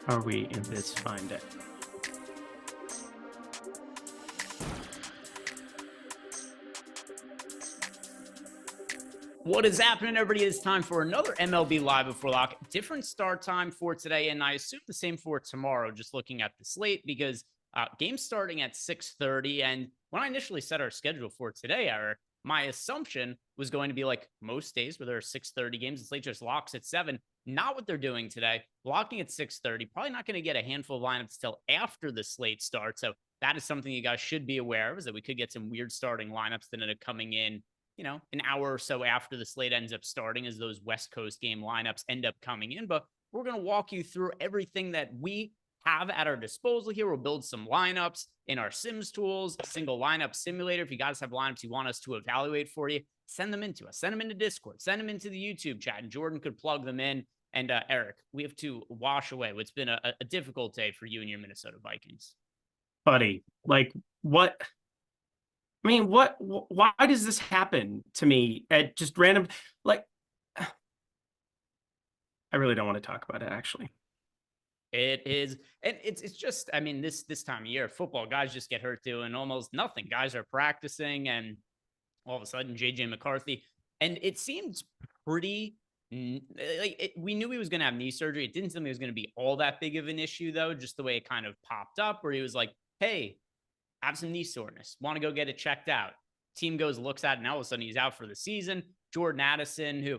Are we in this find it? What is happening, everybody? It's time for another MLB Live Before Lock. Different start time for today, and I assume the same for tomorrow, just looking at the slate, because game's starting at 6:30. And when I initially set our schedule for today, Eric, my assumption was going to be like most days where there are 6:30 games, the slate just locks at 7. Not what they're doing today. Locking at 6:30. Probably not going to get a handful of lineups till after the slate starts. So that is something you guys should be aware of, is that we could get some weird starting lineups that end up coming in, an hour or so after the slate ends up starting, as those West Coast game lineups end up coming in. But we're going to walk you through everything that we have at our disposal here. We'll build some lineups in our Sims tools, a single lineup simulator. If you guys have lineups you want us to evaluate for you, send them into us. Send them into Discord. Send them into the YouTube chat, and Jordan could plug them in. And Eric, we have to wash away what's been a difficult day for you and your Minnesota Vikings. Buddy, like what? I mean, why does this happen to me at just random? Like, I really don't want to talk about it, actually. It is, and it's just, I mean, this time of year, football guys just get hurt doing almost nothing. Guys are practicing, and all of a sudden, JJ McCarthy, and it seems pretty, we knew he was going to have knee surgery. It didn't seem like it was going to be all that big of an issue, though, just the way it kind of popped up, where he was like, hey, have some knee soreness, want to go get it checked out. Team goes, looks at it, and all of a sudden he's out for the season. Jordan Addison, who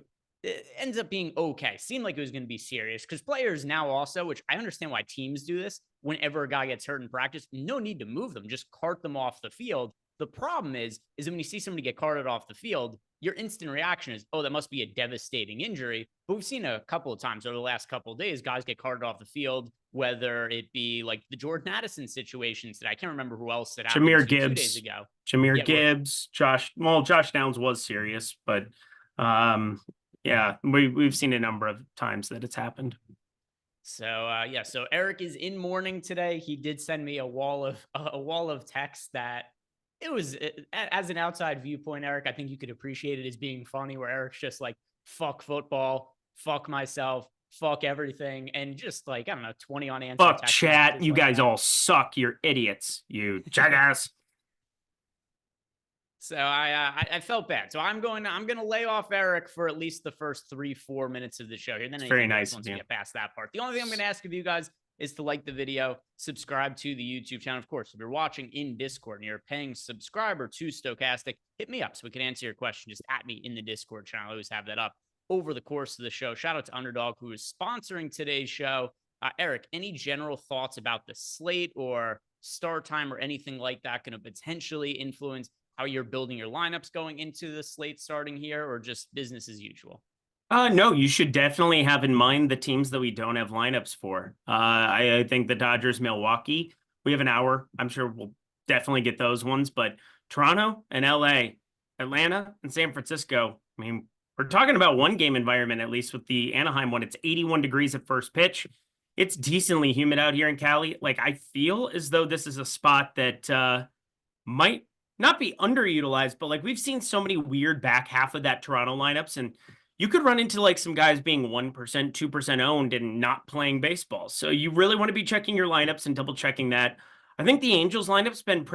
ends up being okay, seemed like it was going to be serious, because players now also, which I understand why teams do this, whenever a guy gets hurt in practice, no need to move them, just cart them off the field. The problem is when you see somebody get carted off the field, your instant reaction is, oh, that must be a devastating injury. But we've seen a couple of times over the last couple of days, guys get carted off the field, whether it be like the Jordan Addison situations that I can't remember who else that happened Jahmyr 2 days ago. Jahmyr Gibbs, Josh Downs was serious, but yeah, we've seen a number of times that it's happened. So so Eric is in mourning today. He did send me a wall of text that it was, as an outside viewpoint, Eric, I think you could appreciate it as being funny, where Eric's just like, fuck football, fuck myself, fuck everything, and just like, I don't know, 20 unanswered fuck text chat, you like guys that. all suck, you're idiots, you jackass. So I felt bad. So I'm gonna lay off Eric for at least the first 3-4 minutes of the show here. Then very nice once you get past that part. The only thing I'm gonna ask of you guys is to like the video, subscribe to the YouTube channel. Of course, if you're watching in Discord and you're a paying subscriber to Stokastic, hit me up so we can answer your question. Just at me in the Discord channel. I always have that up over the course of the show. Shout out to Underdog, who is sponsoring today's show. Eric, any general thoughts about the slate or start time or anything like that going to potentially influence how you're building your lineups going into the slate starting here, or just business as usual? No, you should definitely have in mind the teams that we don't have lineups for. I think the Dodgers, Milwaukee, we have an hour. I'm sure we'll definitely get those ones, but Toronto and LA, Atlanta and San Francisco. I mean, we're talking about one game environment, at least with the Anaheim one. It's 81 degrees at first pitch. It's decently humid out here in Cali. Like, I feel as though this is a spot that might not be underutilized, but like, we've seen so many weird back half of that Toronto lineups, and you could run into like some guys being 1%, 2% owned and not playing baseball. So you really want to be checking your lineups and double checking that. I think the Angels lineup's been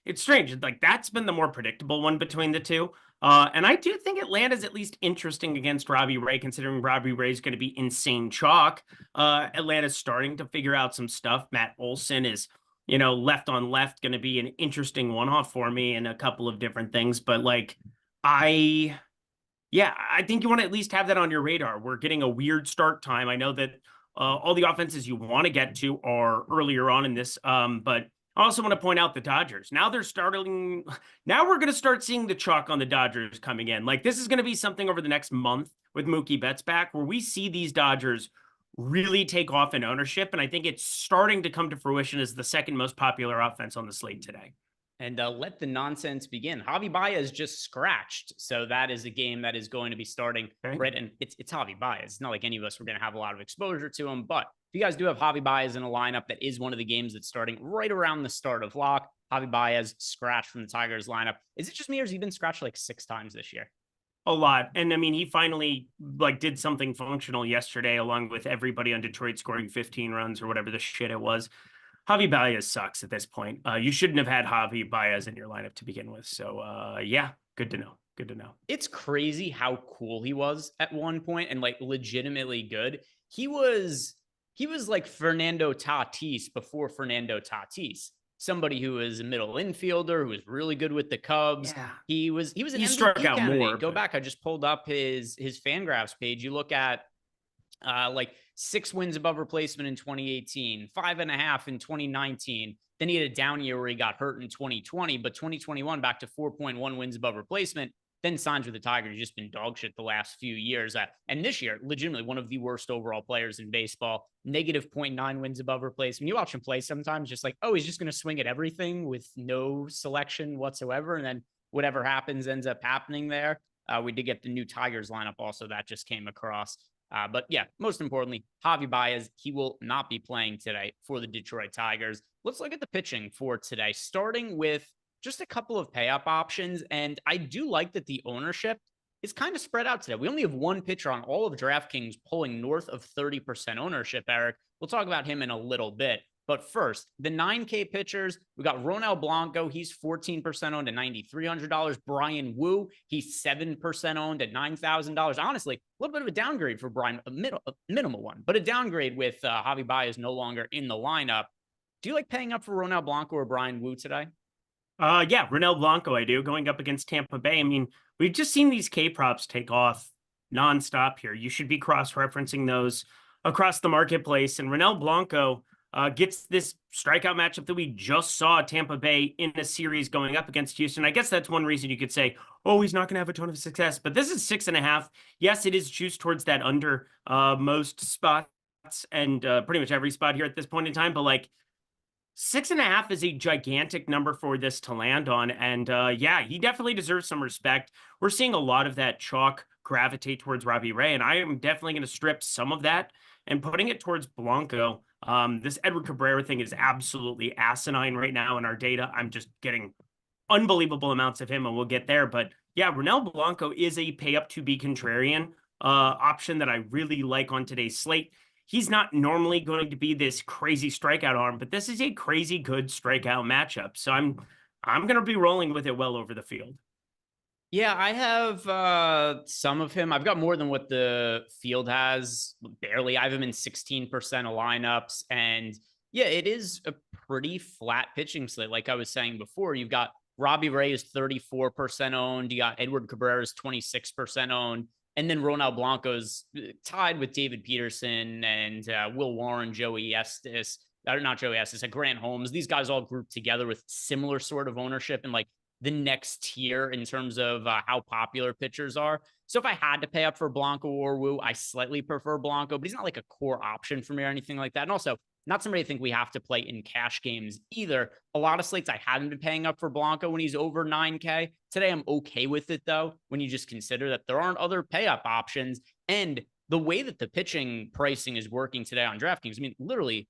it's strange. Like, that's been the more predictable one between the two. And I do think Atlanta's at least interesting against Robbie Ray, considering Robbie Ray is going to be insane chalk. Atlanta's starting to figure out some stuff. Matt Olson is, left on left, going to be an interesting one-off for me and a couple of different things. But like, I think you want to at least have that on your radar. We're getting a weird start time. I know that all the offenses you want to get to are earlier on in this, but I also want to point out the Dodgers. Now we're going to start seeing the chalk on the Dodgers coming in. Like, this is going to be something over the next month with Mookie Betts back, where we see these Dodgers really take off in ownership. And I think it's starting to come to fruition as the second most popular offense on the slate today. And let the nonsense begin. Javi Baez just scratched. So that is a game that is going to be starting. Okay. Right. And it's Javi Baez. It's not like any of us were going to have a lot of exposure to him, but you guys do have Javi Baez in a lineup, that is one of the games that's starting right around the start of lock. Javi Baez scratched from the Tigers lineup. Is it just me, or has he been scratched like 6 times this year? A lot. And I mean, he finally like did something functional yesterday, along with everybody on Detroit scoring 15 runs or whatever the shit it was. Javi Baez sucks at this point. You shouldn't have had Javi Baez in your lineup to begin with. So yeah, good to know. Good to know. It's crazy how cool he was at one point, and like legitimately good. He was like Fernando Tatis before Fernando Tatis. Somebody who was a middle infielder, who was really good with the Cubs. Yeah. He was an He MVP struck out candidate. more, Go but- back. I just pulled up his FanGraphs page. You look at like 6 wins above replacement in 2018, 5.5 in 2019. Then he had a down year where he got hurt in 2020, but 2021 back to 4.1 wins above replacement. Then signs with the Tigers. Just been dog shit the last few years. And this year, legitimately one of the worst overall players in baseball. Negative 0.9 wins above replacement. You watch him play sometimes, just like, oh, he's just going to swing at everything with no selection whatsoever. And then whatever happens ends up happening there. We did get the new Tigers lineup also that just came across. But yeah, most importantly, Javi Baez, he will not be playing today for the Detroit Tigers. Let's look at the pitching for today, starting with just a couple of pay-up options. And I do like that the ownership is kind of spread out today. We only have one pitcher on all of DraftKings pulling north of 30% ownership, Eric. We'll talk about him in a little bit. But first, the 9K pitchers, we got Ronel Blanco. He's 14% owned at $9,300. Brian Wu, he's 7% owned at $9,000. Honestly, a little bit of a downgrade for Brian, a minimal one, but a downgrade with Javi Baez no longer in the lineup. Do you like paying up for Ronel Blanco or Brian Wu today? Yeah, Ronel Blanco, I do. Going up against Tampa Bay. I mean, we've just seen these K props take off nonstop here. You should be cross-referencing those across the marketplace. And Ronel Blanco gets this strikeout matchup that we just saw Tampa Bay in a series going up against Houston. I guess that's one reason you could say, oh, he's not going to have a ton of success. But this is 6.5. Yes, it is juiced towards that under most spots and pretty much every spot here at this point in time. But like, 6.5 is a gigantic number for this to land on. And yeah, he definitely deserves some respect. We're seeing a lot of that chalk gravitate towards Robbie Ray, and I am definitely going to strip some of that and putting it towards Blanco. This Edward Cabrera thing is absolutely asinine right now in our data. I'm just getting unbelievable amounts of him, and we'll get there. But yeah, Ronel Blanco is a pay up to be contrarian option that I really like on today's slate. He's not normally going to be this crazy strikeout arm, but this is a crazy good strikeout matchup. So I'm going to be rolling with it well over the field. Yeah, I have some of him. I've got more than what the field has, barely. I have him in 16% of lineups. And yeah, it is a pretty flat pitching slate. Like I was saying before, you've got Robbie Ray is 34% owned. You got Edward Cabrera is 26% owned. And then Ronel Blanco's tied with David Peterson and Will Warren, Joey Estes, or not Joey Estes, Grant Holmes. These guys all grouped together with similar sort of ownership and like the next tier in terms of how popular pitchers are. So if I had to pay up for Blanco or Wu, I slightly prefer Blanco, but he's not like a core option for me or anything like that. And also, not somebody I think we have to play in cash games either. A lot of slates I hadn't been paying up for Blanco when he's over 9K. Today, I'm okay with it, though, when you just consider that there aren't other pay-up options. And the way that the pitching pricing is working today on DraftKings, I mean, literally,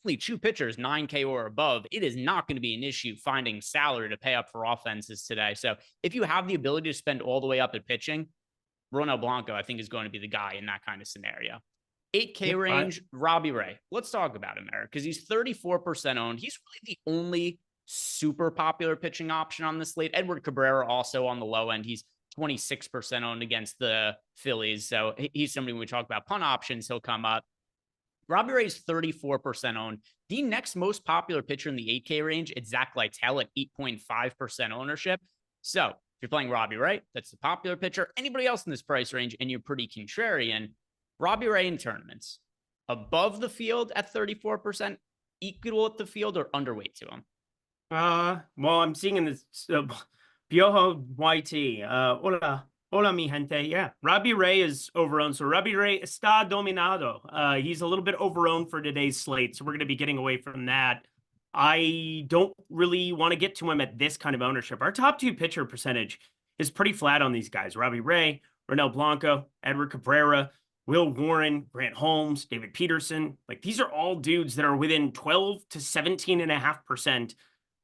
only 2 pitchers, 9K or above, it is not going to be an issue finding salary to pay up for offenses today. So if you have the ability to spend all the way up at pitching, Ronel Blanco, I think, is going to be the guy in that kind of scenario. 8K range, Robbie Ray. Let's talk about him, Eric, because he's 34% owned. He's really the only super popular pitching option on the slate. Edward Cabrera also on the low end. He's 26% owned against the Phillies. So he's somebody when we talk about punt options, he'll come up. Robbie Ray is 34% owned. The next most popular pitcher in the 8K range is Zach Littell at 8.5% ownership. So if you're playing Robbie Ray, that's the popular pitcher. Anybody else in this price range, and you're pretty contrarian, Robbie Ray in tournaments, above the field at 34%, equal at the field, or underweight to him? Well, I'm seeing in this Piojo YT. Hola, mi gente. Yeah, Robbie Ray is overowned. So Robbie Ray está dominado. He's a little bit overowned for today's slate. So we're going to be getting away from that. I don't really want to get to him at this kind of ownership. Our top 2 pitcher percentage is pretty flat on these guys. Robbie Ray, Ronel Blanco, Edward Cabrera. Will Warren, Grant Holmes, David Peterson. Like, these are all dudes that are within 12 to 17.5%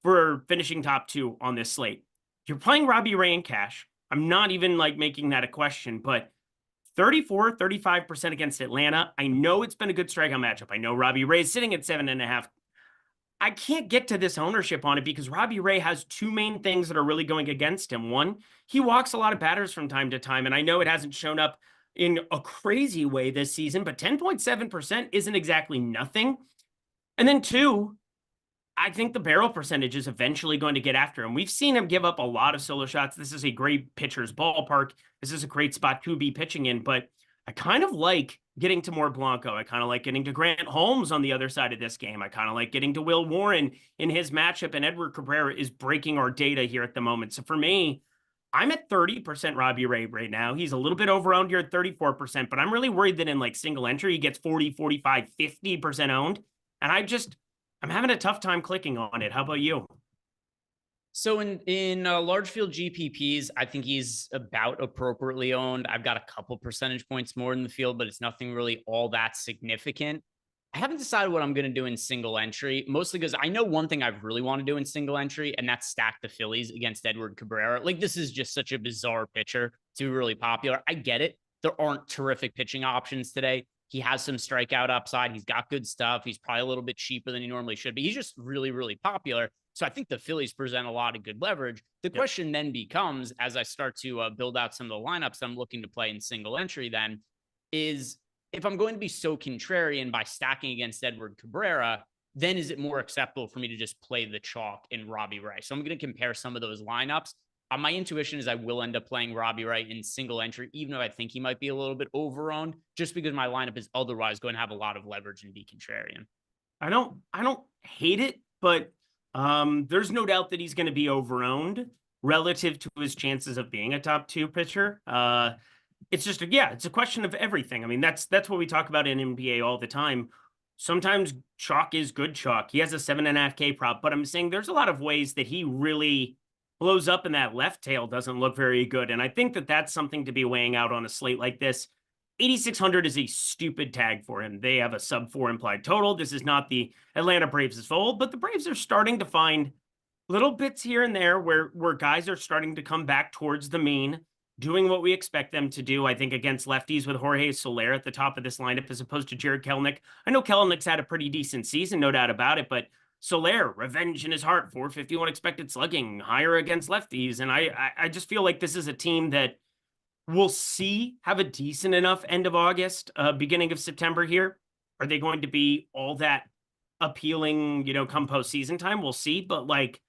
for finishing top 2 on this slate. You're playing Robbie Ray in cash. I'm not even like making that a question, but 34, 35% against Atlanta. I know it's been a good strikeout matchup. I know Robbie Ray's sitting at 7.5. I can't get to this ownership on it because Robbie Ray has two main things that are really going against him. One, he walks a lot of batters from time to time, and I know it hasn't shown up in a crazy way this season, but 10.7% isn't exactly nothing. And then two, I think the barrel percentage is eventually going to get after him. We've seen him give up a lot of solo shots. This is a great pitcher's ballpark. This is a great spot to be pitching in, but I kind of like getting to more Blanco. I kind of like getting to Grant Holmes on the other side of this game. I kind of like getting to Will Warren in his matchup, and Edward Cabrera is breaking our data here at the moment. So for me, I'm at 30% Robbie Ray right now. He's a little bit over-owned here at 34%, but I'm really worried that in like single entry, he gets 40, 45, 50% owned. And I'm having a tough time clicking on it. How about you? So in large field GPPs, I think he's about appropriately owned. I've got a couple percentage points more in the field, but it's nothing really all that significant. I haven't decided what I'm going to do in single entry, mostly because I know one thing I really want to do in single entry, and that's stack the Phillies against Edward Cabrera. Like, this is just such a bizarre pitcher to be really popular. I get it. There aren't terrific pitching options today. He has some strikeout upside. He's got good stuff. He's probably a little bit cheaper than he normally should be. He's just really, really popular. So I think the Phillies present a lot of good leverage. The question then becomes, as I start to build out some of the lineups I'm looking to play in single entry, then is if I'm going to be so contrarian by stacking against Edward Cabrera, then is it more acceptable for me to just play the chalk in Robbie Ray? So I'm going to compare some of those lineups. My intuition is I will end up playing Robbie Ray in single entry, even though I think he might be a little bit over-owned, just because my lineup is otherwise going to have a lot of leverage and be contrarian. I don't hate it, but there's no doubt that he's going to be over-owned relative to his chances of being a top 2 pitcher. It's just, it's a question of everything. I mean, that's what we talk about in NBA all the time. Sometimes chalk is good chalk. He has a 7.5K prop, but I'm saying there's a lot of ways that he really blows up and that left tail doesn't look very good. And I think that that's something to be weighing out on a slate like this. 8,600 is a stupid tag for him. They have a sub-4 implied total. This is not the Atlanta Braves' fold, but the Braves are starting to find little bits here and there where guys are starting to come back towards the mean, doing what we expect them to do, I think, against lefties with Jorge Soler at the top of this lineup as opposed to Jared Kelenic. I know Kelenic's had a pretty decent season, no doubt about it, but Soler, revenge in his heart, 451 expected slugging, higher against lefties. And I just feel like this is a team that we'll see have a decent enough end of August, beginning of September here. Are they going to be all that appealing, come postseason time? We'll see. But like,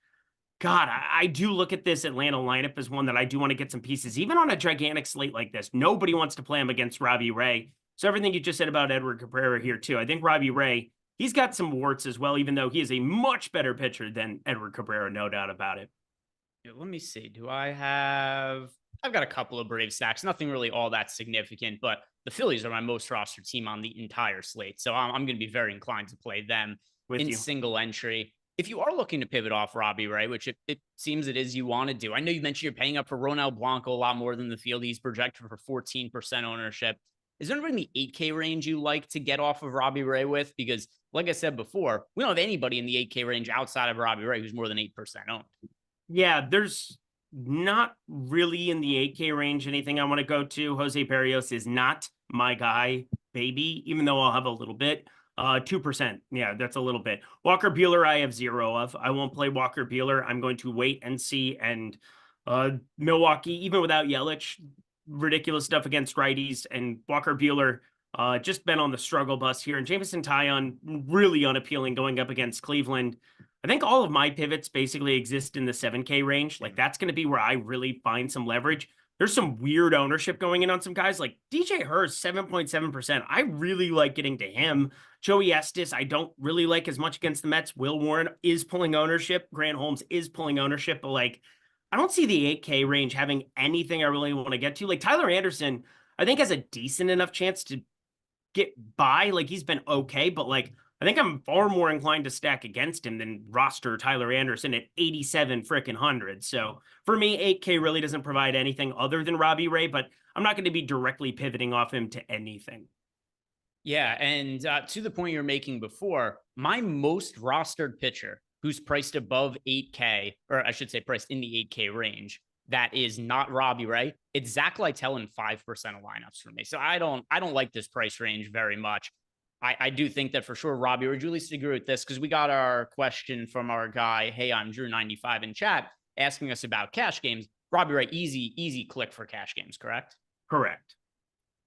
God, I do look at this Atlanta lineup as one that I do want to get some pieces, even on a gigantic slate like this. Nobody wants to play him against Robbie Ray. So everything you just said about Edward Cabrera here too. I think Robbie Ray, he's got some warts as well, even though he is a much better pitcher than Edward Cabrera, no doubt about it. Let me see. I've got a couple of Brave stacks, nothing really all that significant, but the Phillies are my most rostered team on the entire slate. So I'm going to be very inclined to play them in single entry. If you are looking to pivot off Robbie Ray, which it seems it is you want to do, I know you mentioned you're paying up for Ronel Blanco a lot more than the field. He's projected for 14% ownership. Is there anybody in the 8K range you like to get off of Robbie Ray with? Because like I said before, we don't have anybody in the 8K range outside of Robbie Ray who's more than 8% owned. Yeah, there's not really in the 8K range anything I want to go to. Jose Berrios is not my guy, baby, even though I'll have a little bit. 2%. Yeah, that's a little bit. Walker Buehler, I have 0 of. I won't play Walker Buehler. I'm going to wait and see. And Milwaukee, even without Yelich, ridiculous stuff against righties. And Walker Buehler just been on the struggle bus here. And Jameson Taillon, really unappealing going up against Cleveland. I think all of my pivots basically exist in the 7K range. Like, that's going to be where I really find some leverage. There's some weird ownership going in on some guys like DJ Hurst, 7.7%. I really like getting to him. Joey Estes, I don't really like as much against the Mets. Will Warren is pulling ownership. Grant Holmes is pulling ownership. But like, I don't see the 8K range having anything I really want to get to. Like Tyler Anderson, I think has a decent enough chance to get by. Like, he's been okay, but like, I think I'm far more inclined to stack against him than roster Tyler Anderson at 87 frickin' hundred. So for me, 8K really doesn't provide anything other than Robbie Ray, but I'm not going to be directly pivoting off him to anything. Yeah, and to the point you're making before, my most rostered pitcher who's priced above 8K, or I should say priced in the 8K range, that is not Robbie Ray, it's Zach Lytle in 5% of lineups for me. So I don't like this price range very much. I do think that for sure Robbie Ray, Julius, agree with this because we got our question from our guy, Hey, I'm Drew95 in chat, asking us about cash games. Robbie Ray, easy click for cash games, correct? Correct.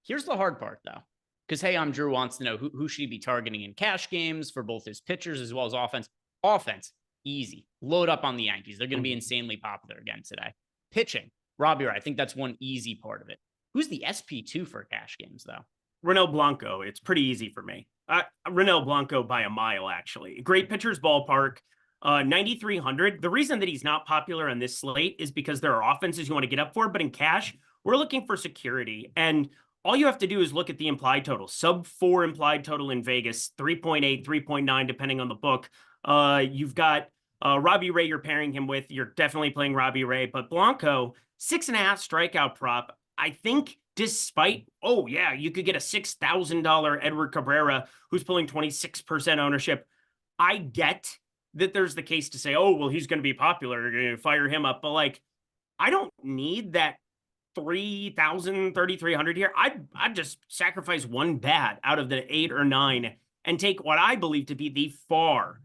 Here's the hard part, though. Because, Hey, I'm Drew wants to know who should he be targeting in cash games for both his pitchers as well as offense. Offense, easy. Load up on the Yankees. They're going to be insanely popular again today. Pitching, Robbie Ray, I think that's one easy part of it. Who's the SP2 for cash games, though? Ronel Blanco. It's pretty easy for me. Ronel Blanco by a mile, actually. Great pitcher's ballpark. 9,300. The reason that he's not popular on this slate is because there are offenses you want to get up for, but in cash, we're looking for security. And all you have to do is look at the implied total. Sub 4 implied total in Vegas, 3.8, 3.9, depending on the book. You've got Robbie Ray you're pairing him with. You're definitely playing Robbie Ray. But Blanco, 6.5 strikeout prop. I think despite, you could get a $6,000 Edward Cabrera who's pulling 26% ownership. I get that there's the case to say, he's going to be popular. You're going to fire him up. But like, I don't need that 3,000, 3,300 here. I'd just sacrifice one bat out of the 8 or 9 and take what I believe to be the far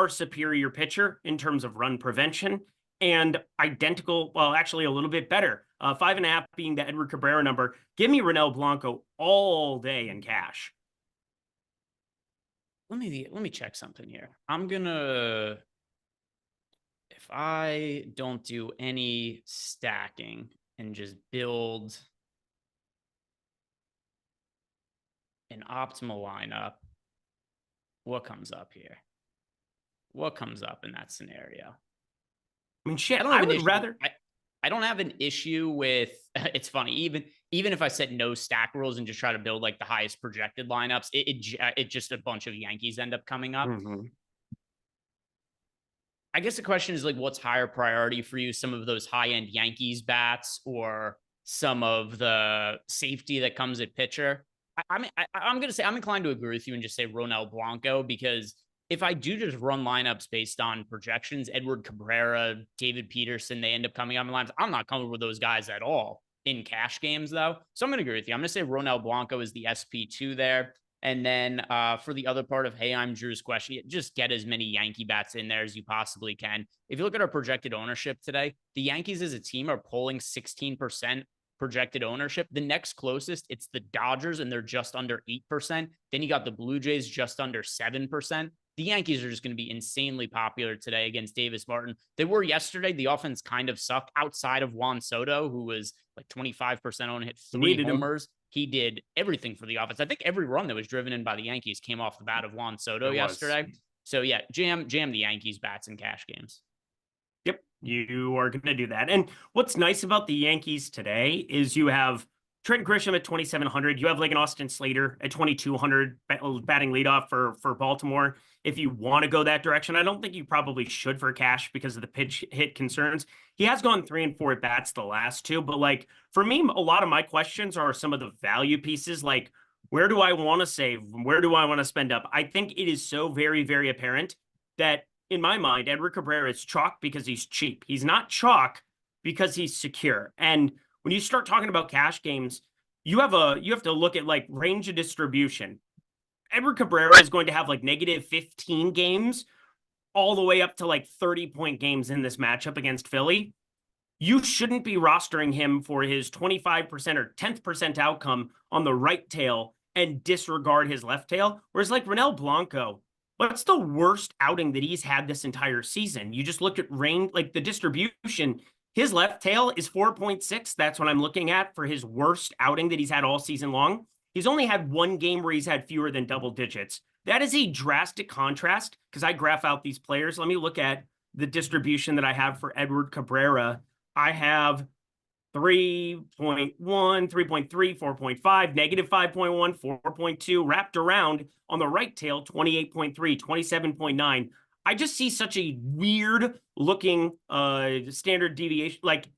superior pitcher in terms of run prevention and identical, actually a little bit better. 5.5 being the Edward Cabrera number. Give me Ronel Blanco all day in cash. Let me check something here. If I don't do any stacking and just build an optimal lineup, what comes up here? What comes up in that scenario? I mean, shit, I would rather... I don't have an issue with, it's funny, even if I set no stack rules and just try to build like the highest projected lineups, it just a bunch of Yankees end up coming up. Mm-hmm. I guess the question is like, what's higher priority for you? Some of those high-end Yankees bats or some of the safety that comes at pitcher? I'm going to say I'm inclined to agree with you and just say Ronel Blanco, because if I do just run lineups based on projections, Edward Cabrera, David Peterson, they end up coming on my lines. I'm not comfortable with those guys at all in cash games, though. So I'm going to agree with you. I'm going to say Ronel Blanco is the SP2 there. And then for the other part of, Hey, I'm Drew's question, just get as many Yankee bats in there as you possibly can. If you look at our projected ownership today, the Yankees as a team are pulling 16% projected ownership. The next closest, it's the Dodgers, and they're just under 8%. Then you got the Blue Jays just under 7%. The Yankees are just going to be insanely popular today against Davis Martin. They were yesterday. The offense kind of sucked outside of Juan Soto, who was like 25% on, hit 3 homers. He did everything for the offense. I think every run that was driven in by the Yankees came off the bat of Juan Soto yesterday. So yeah, jam the Yankees bats in cash games. Yep, you are going to do that. And what's nice about the Yankees today is you have Trent Grisham at 2,700. You have like an Austin Slater at 2,200 batting leadoff for Baltimore. If you want to go that direction, I don't think you probably should for cash because of the pitch hit concerns. He has gone 3 and 4 at bats the last 2, but like for me, a lot of my questions are some of the value pieces. Like, where do I want to save? Where do I want to spend up? I think it is so very, very apparent that in my mind, Edward Cabrera is chalk because he's cheap. He's not chalk because he's secure. And when you start talking about cash games, you have to look at like range of distribution. Edward Cabrera is going to have like -15 games all the way up to like 30-point games in this matchup against Philly. You shouldn't be rostering him for his 25% or 10th percent outcome on the right tail and disregard his left tail. Whereas like Ronel Blanco, what's the worst outing that he's had this entire season? You just look at range, like the distribution. His left tail is 4.6. That's what I'm looking at for his worst outing that he's had all season long. He's only had 1 game where he's had fewer than double digits. That is a drastic contrast because I graph out these players. Let me look at the distribution that I have for Edward Cabrera. I have 3.1, 3.3, 4.5, -5.1, 4.2, wrapped around on the right tail, 28.3, 27.9. I just see such a weird looking standard deviation. Like,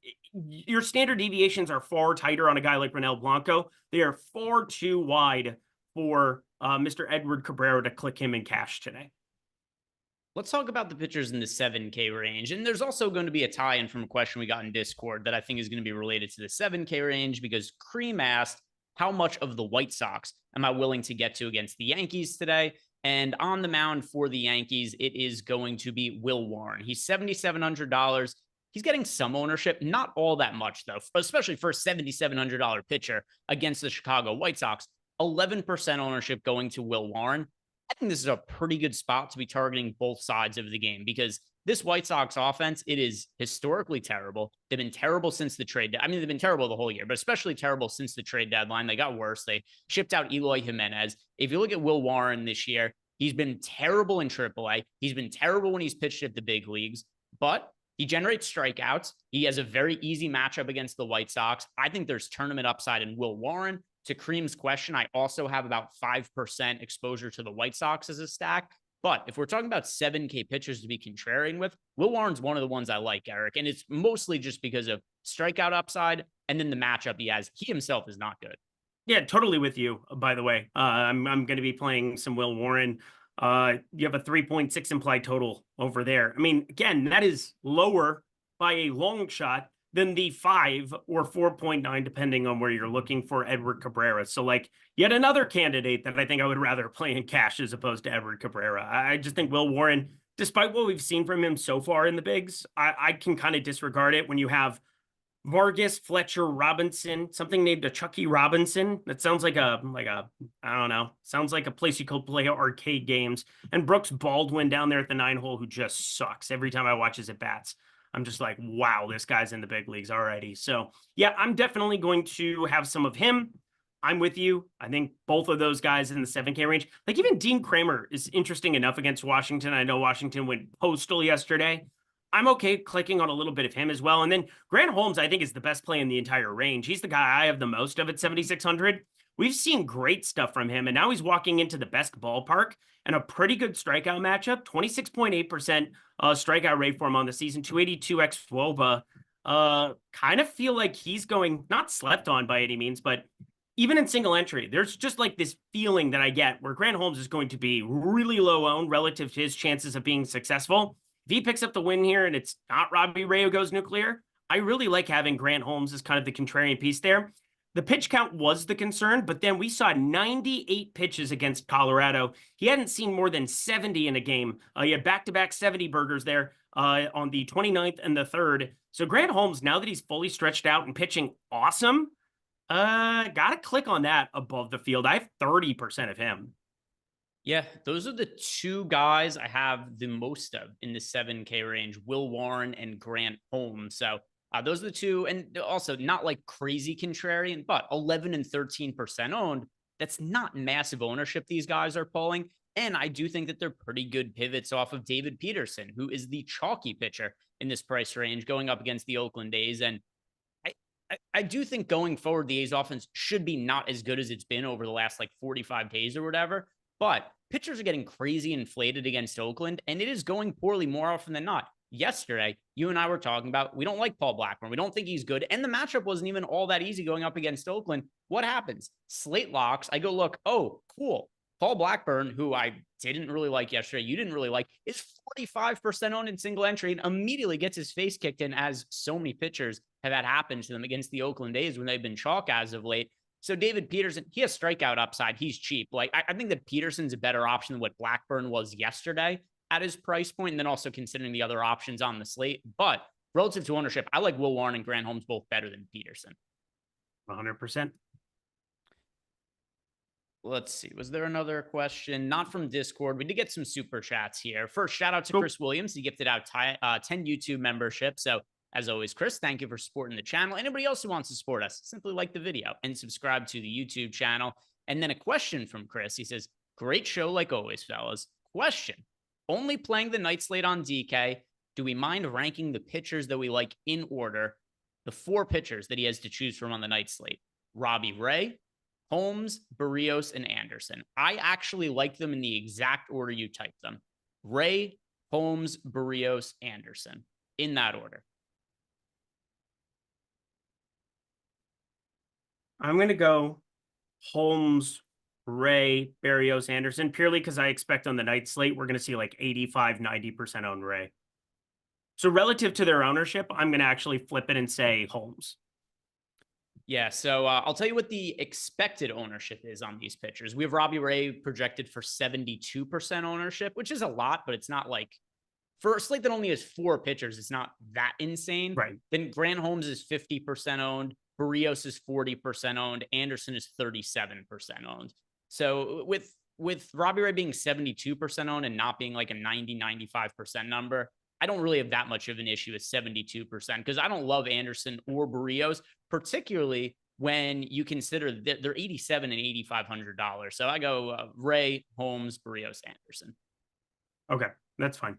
your standard deviations are far tighter on a guy like Ronel Blanco. They are far too wide for Mr. Edward Cabrera to click him in cash today. Let's talk about the pitchers in the 7K range. And there's also going to be a tie-in from a question we got in Discord that I think is going to be related to the 7K range, because Cream asked, how much of the White Sox am I willing to get to against the Yankees today? And on the mound for the Yankees, it is going to be Will Warren. He's $7,700. He's getting some ownership, not all that much, though, especially for a $7,700 pitcher against the Chicago White Sox. 11% ownership going to Will Warren. I think this is a pretty good spot to be targeting both sides of the game, because this White Sox offense, it is historically terrible. They've been terrible since the trade. I mean, they've been terrible the whole year, but especially terrible since the trade deadline. They got worse. They shipped out Eloy Jimenez. If you look at Will Warren this year, he's been terrible in AAA. He's been terrible when he's pitched at the big leagues, but he generates strikeouts. He has a very easy matchup against the White Sox. I think there's tournament upside in Will Warren. To Cream's question, I also have about 5% exposure to the White Sox as a stack. But if we're talking about 7K pitchers to be contrarian with, Will Warren's one of the ones I like, Eric. And it's mostly just because of strikeout upside and then the matchup he has. He himself is not good. Yeah, totally with you, by the way. I'm going to be playing some Will Warren. You have a 3.6 implied total over there. I mean, again, that is lower by a long shot than the 5 or 4.9, depending on where you're looking for Edward Cabrera. So like yet another candidate that I think I would rather play in cash as opposed to Edward Cabrera. I just think Will Warren, despite what we've seen from him so far in the bigs, I can kind of disregard it when you have Vargas, Fletcher, Robinson, something named a Chucky Robinson. That sounds like a, I don't know, sounds like a place you could play arcade games. And Brooks Baldwin down there at the 9-hole, who just sucks every time I watch his at bats. I'm just like, wow, this guy's in the big leagues already. So yeah, I'm definitely going to have some of him. I'm with you. I think both of those guys in the 7K range, like even Dean Kramer is interesting enough against Washington. I know Washington went postal yesterday. I'm okay clicking on a little bit of him as well. And then Grant Holmes, I think, is the best play in the entire range. He's the guy I have the most of at 7,600. We've seen great stuff from him, and now he's walking into the best ballpark and a pretty good strikeout matchup. 26.8% strikeout rate for him on the season, 282 xWOBA. Kind of feel like he's going, not slept on by any means, but even in single entry, there's just like this feeling that I get where Grant Holmes is going to be really low owned relative to his chances of being successful. If he picks up the win here and it's not Robbie Ray who goes nuclear, I really like having Grant Holmes as kind of the contrarian piece there. The pitch count was the concern, but then we saw 98 pitches against Colorado. He hadn't seen more than 70 in a game. He had back-to-back 70 burgers there on the 29th and the 3rd. So Grant Holmes, now that he's fully stretched out and pitching awesome, gotta click on that above the field. I have 30% of him. Yeah, those are the two guys I have the most of in the 7K range, Will Warren and Grant Holmes. So those are the two, and also not like crazy contrarian, but 11 and 13% owned. That's not massive ownership these guys are pulling. And I do think that they're pretty good pivots off of David Peterson, who is the chalky pitcher in this price range going up against the Oakland A's. And I do think going forward, the A's offense should be not as good as it's been over the last like 45 days or whatever. But pitchers are getting crazy inflated against Oakland, and it is going poorly more often than not. Yesterday, you and I were talking about, we don't like Paul Blackburn. We don't think he's good. And the matchup wasn't even all that easy going up against Oakland. What happens? Slate locks. I go, look, oh, cool. Paul Blackburn, who I didn't really like yesterday, you didn't really like, is 45% owned in single entry and immediately gets his face kicked in, as so many pitchers have had happen to them against the Oakland A's when they've been chalk as of late. So David Peterson, he has strikeout upside. He's cheap. Like I think that Peterson's a better option than what Blackburn was yesterday at his price point, and then also considering the other options on the slate. But relative to ownership, I like Will Warren and Grant Holmes both better than Peterson. 100%. Let's see. Was there another question? Not from Discord. We did get some super chats here. First, shout out to Chris Williams. He gifted out 10 YouTube memberships. So as always, Chris, thank you for supporting the channel. Anybody else who wants to support us, simply like the video and subscribe to the YouTube channel. And then a question from Chris. He says, great show like always, fellas. Question. Only playing the night slate on DK. Do we mind ranking the pitchers that we like in order? The 4 pitchers that he has to choose from on the night slate. Robbie Ray, Holmes, Barrios, and Anderson. I actually like them in the exact order you typed them. Ray, Holmes, Barrios, Anderson. In that order. I'm going to go Holmes, Ray, Berrios, Anderson, purely because I expect on the night slate, we're going to see like 85, 90% own Ray. So relative to their ownership, I'm going to actually flip it and say Holmes. Yeah, so I'll tell you what the expected ownership is on these pitchers. We have Robbie Ray projected for 72% ownership, which is a lot, but it's not like for a slate that only has 4 pitchers, it's not that insane. Right. Then Grant Holmes is 50% owned. Barrios is 40% owned. Anderson is 37% owned. So with Robbie Ray being 72% owned and not being like a 90-95% number, I don't really have that much of an issue with 72% because I don't love Anderson or Barrios, particularly when you consider that they're $87 and $8,500. So I go Ray, Holmes, Barrios, Anderson. Okay, that's fine.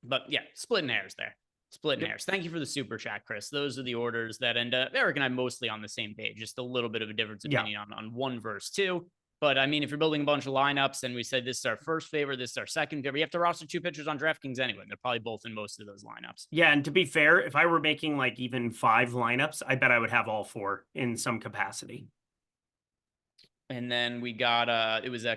But yeah, splitting hairs there. Splitting hairs. Thank you for the super chat, Chris. Those are the orders that end up Eric and I mostly on the same page, just a little bit of a difference opinion on 1 versus 2. But I mean, if you're building a bunch of lineups and we said this is our first favorite, this is our second favorite, you have to roster 2 pitchers on DraftKings anyway. They're probably both in most of those lineups. Yeah, and to be fair, if I were making like even 5 lineups, I bet I would have all 4 in some capacity. And then we got it was a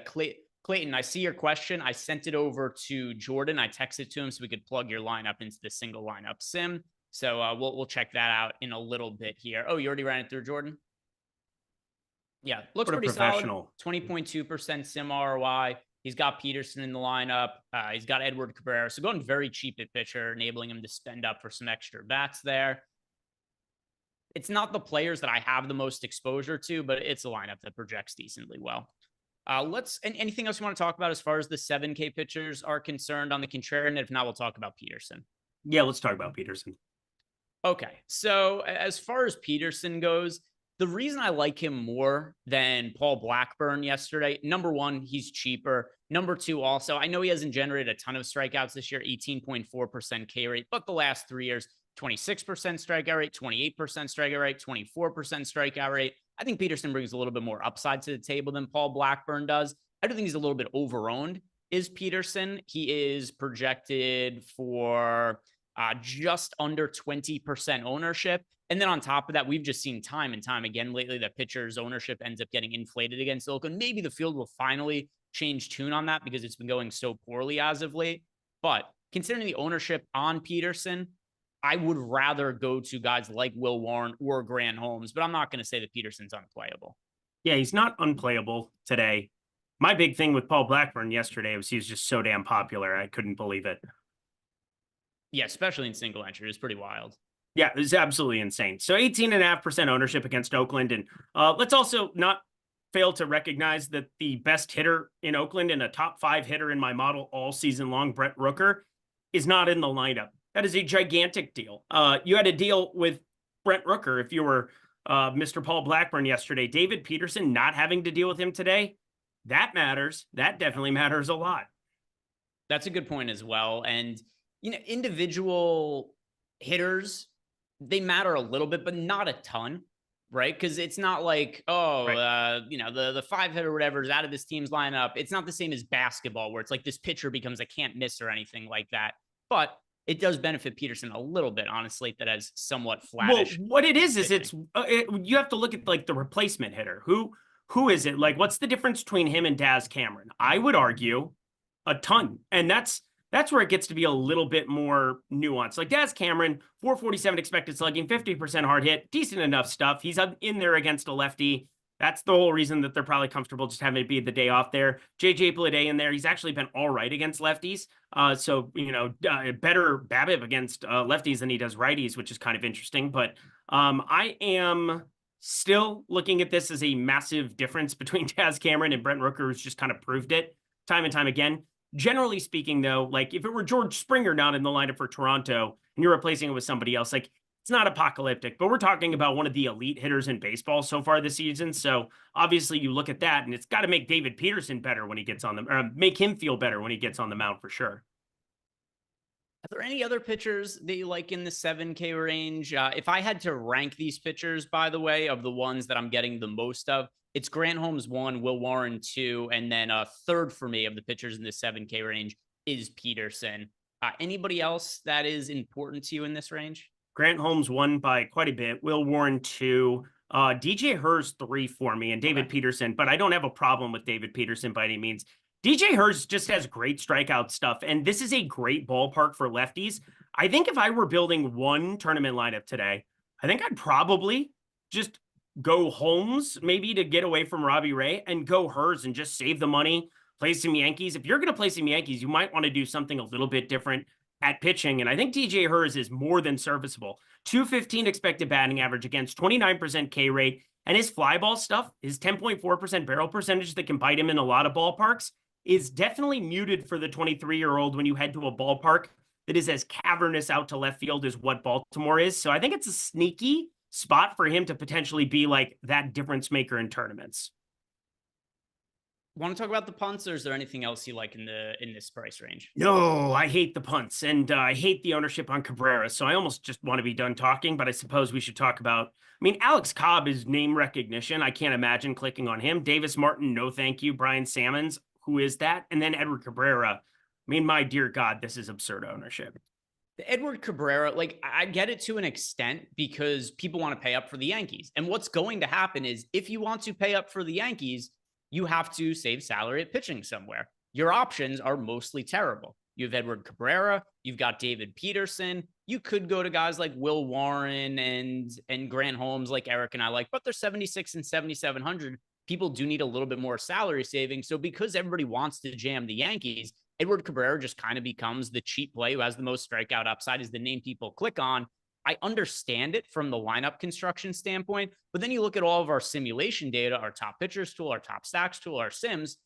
Clayton, I see your question. I sent it over to Jordan. I texted to him so we could plug your lineup into the single lineup sim. So we'll check that out in a little bit here. Oh, you already ran it through, Jordan? Yeah, looks pretty solid. 20.2% sim ROI. He's got Peterson in the lineup. He's got Edward Cabrera. So going very cheap at pitcher, enabling him to spend up for some extra bats there. It's not the players that I have the most exposure to, but it's a lineup that projects decently well. Anything else you want to talk about as far as the 7K pitchers are concerned on the contrarian? If not, we'll talk about Peterson. Yeah, let's talk about Peterson. Okay. So as far as Peterson goes, the reason I like him more than Paul Blackburn yesterday, number 1, he's cheaper. Number 2, also, I know he hasn't generated a ton of strikeouts this year, 18.4% K rate, but the last 3 years, 26% strikeout rate, 28% strikeout rate, 24% strikeout rate. I think Peterson brings a little bit more upside to the table than Paul Blackburn does. I do think he's a little bit overowned. Is Peterson? He is projected for just under 20% ownership. And then on top of that, we've just seen time and time again lately that pitchers' ownership ends up getting inflated against Oakland. Maybe the field will finally change tune on that because it's been going so poorly as of late. But considering the ownership on Peterson, I would rather go to guys like Will Warren or Grant Holmes, but I'm not going to say that Peterson's unplayable. Yeah, he's not unplayable today. My big thing with Paul Blackburn yesterday was he was just so damn popular. I couldn't believe it. Yeah, especially in single entry. It was pretty wild. Yeah, it was absolutely insane. So 18.5% ownership against Oakland. And let's also not fail to recognize that the best hitter in Oakland and a top 5 hitter in my model all season long, Brett Rooker, is not in the lineup. That is a gigantic deal. You had a deal with Brent Rooker if you were Mr. Paul Blackburn yesterday. David Peterson not having to deal with him today, that matters. That definitely matters a lot. That's a good point as well. And, you know, individual hitters, they matter a little bit, but not a ton, right? Because it's not like, the 5 hitter or whatever is out of this team's lineup. It's not the same as basketball where it's like this pitcher becomes a can't miss or anything like that. But it does benefit Peterson a little bit on a slate that has somewhat flattish. Well, what it is you have to look at like the replacement hitter. Who is it? Like, what's the difference between him and Daz Cameron? I would argue a ton. And that's where it gets to be a little bit more nuanced. Like Daz Cameron, 447 expected slugging, 50% hard hit, decent enough stuff. He's in there against a lefty. That's the whole reason that they're probably comfortable just having it be the day off there. JJ Bleday in there. He's actually been all right against lefties. So, better BABIP against lefties than he does righties, which is kind of interesting. But I am still looking at this as a massive difference between Daz Cameron and Brent Rooker, who's just kind of proved it time and time again. Generally speaking, though, like if it were George Springer not in the lineup for Toronto and you're replacing it with somebody else, like it's not apocalyptic, but we're talking about one of the elite hitters in baseball so far this season. So obviously you look at that and it's got to make David Peterson better when he gets on the, or make him feel better when he gets on the mound for sure. Are there any other pitchers that you like in the 7K range? If I had to rank these pitchers, by the way, of the ones that I'm getting the most of, it's Grant Holmes 1, Will Warren 2, and then a third for me of the pitchers in the 7K range is Peterson. Anybody else that is important to you in this range? Grant Holmes 1 by quite a bit. Will Warren 2. DJ Hurst 3 for me and David Peterson, but I don't have a problem with David Peterson by any means. DJ Hurst just has great strikeout stuff, and this is a great ballpark for lefties. I think if I were building one tournament lineup today, I think I'd probably just go Holmes maybe to get away from Robbie Ray and go Hurst and just save the money, play some Yankees. If you're going to play some Yankees, you might want to do something a little bit different at pitching, and I think DJ Hurst is more than serviceable. 215 expected batting average against 29% K rate, and his fly ball stuff, his 10.4% barrel percentage that can bite him in a lot of ballparks, is definitely muted for the 23-year-old when you head to a ballpark that is as cavernous out to left field as what Baltimore is. So I think it's a sneaky spot for him to potentially be like that difference maker in tournaments. Want to talk about the punts, or is there anything else you like in this price range? No, I hate the punts, and I hate the ownership on Cabrera. So I almost just want to be done talking, but I suppose we should talk about, I mean, Alex Cobb is name recognition. I can't imagine clicking on him. Davis Martin, no thank you. Brian Sammons, who is that? And then Edward Cabrera. I mean, my dear God, this is absurd ownership. The Edward Cabrera, like, I get it to an extent because people want to pay up for the Yankees. And what's going to happen is if you want to pay up for the Yankees, you have to save salary at pitching somewhere. Your options are mostly terrible. You have Edward Cabrera, you've got David Peterson. You could go to guys like Will Warren and Grant Holmes, like Eric and I like, but they're 76 and 7,700. People do need a little bit more salary saving. So because everybody wants to jam the Yankees, Edward Cabrera just kind of becomes the cheap play who has the most strikeout upside, is the name people click on. I understand it from the lineup construction standpoint, but then you look at all of our simulation data, our top pitchers tool, our top stacks tool, our sims.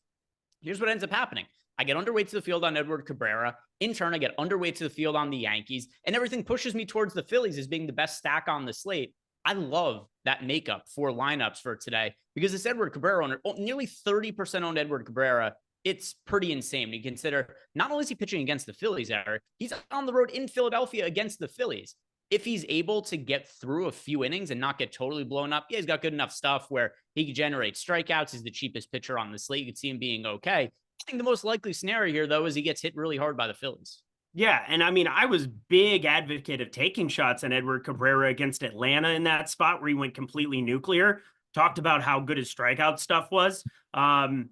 Here's what ends up happening. I get underweight to the field on Edward Cabrera. In turn, I get underweight to the field on the Yankees, and everything pushes me towards the Phillies as being the best stack on the slate. I love that makeup for lineups for today because this Edward Cabrera owner, nearly 30% owned Edward Cabrera. It's pretty insane when you consider not only is he pitching against the Phillies, Eric, he's on the road in Philadelphia against the Phillies. If he's able to get through a few innings and not get totally blown up, yeah, he's got good enough stuff where he can generate strikeouts. He's the cheapest pitcher on the slate. You could see him being okay. I think the most likely scenario here, though, is he gets hit really hard by the Phillies. Yeah, and I mean, I was big advocate of taking shots on Edward Cabrera against Atlanta in that spot where he went completely nuclear. Talked about how good his strikeout stuff was. And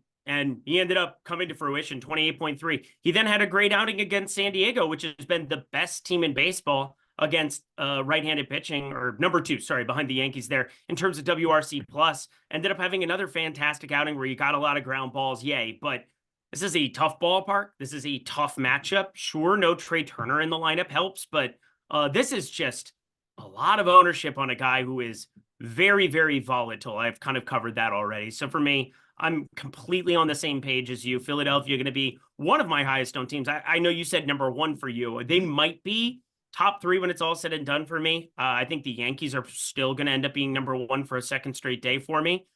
he ended up coming to fruition, 28.3. He then had a great outing against San Diego, which has been the best team in baseball against right-handed pitching, or number 2, sorry, behind the Yankees there in terms of WRC plus. Ended up having another fantastic outing where you got a lot of ground balls, yay. But this is a tough ballpark. This is a tough matchup. Sure, no Trey Turner in the lineup helps, but this is just a lot of ownership on a guy who is very, very volatile. I've kind of covered that already. So for me, I'm completely on the same page as you. Philadelphia going to be one of my highest owned teams. I know you said number 1 for you. They might be top 3 when it's all said and done for me. I think the Yankees are still going to end up being number 1 for a second straight day for me.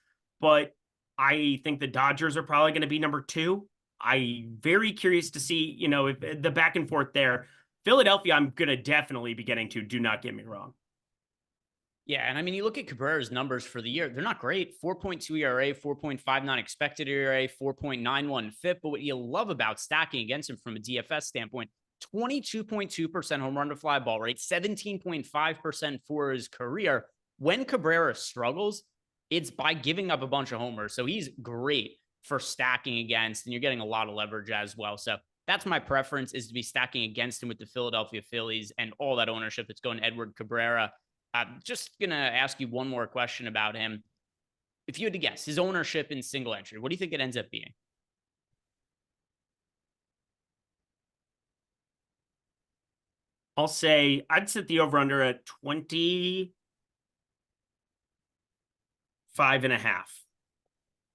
But I think the Dodgers are probably going to be number 2. I'm very curious to see, you know, if the back and forth there. Philadelphia, I'm going to definitely be getting to. Do not get me wrong. Yeah, and I mean, you look at Cabrera's numbers for the year, they're not great. 4.2 ERA, 4.59 expected ERA, 4.91 FIP. But what you love about stacking against him from a DFS standpoint, 22.2% home run to fly ball rate, 17.5% for his career. When Cabrera struggles, it's by giving up a bunch of homers. So he's great for stacking against, and you're getting a lot of leverage as well. So that's my preference, is to be stacking against him with the Philadelphia Phillies and all that ownership that's going to Edward Cabrera. I'm just going to ask you one more question about him. If you had to guess his ownership in single entry, what do you think it ends up being? I'll say I'd set the over under at 25.5.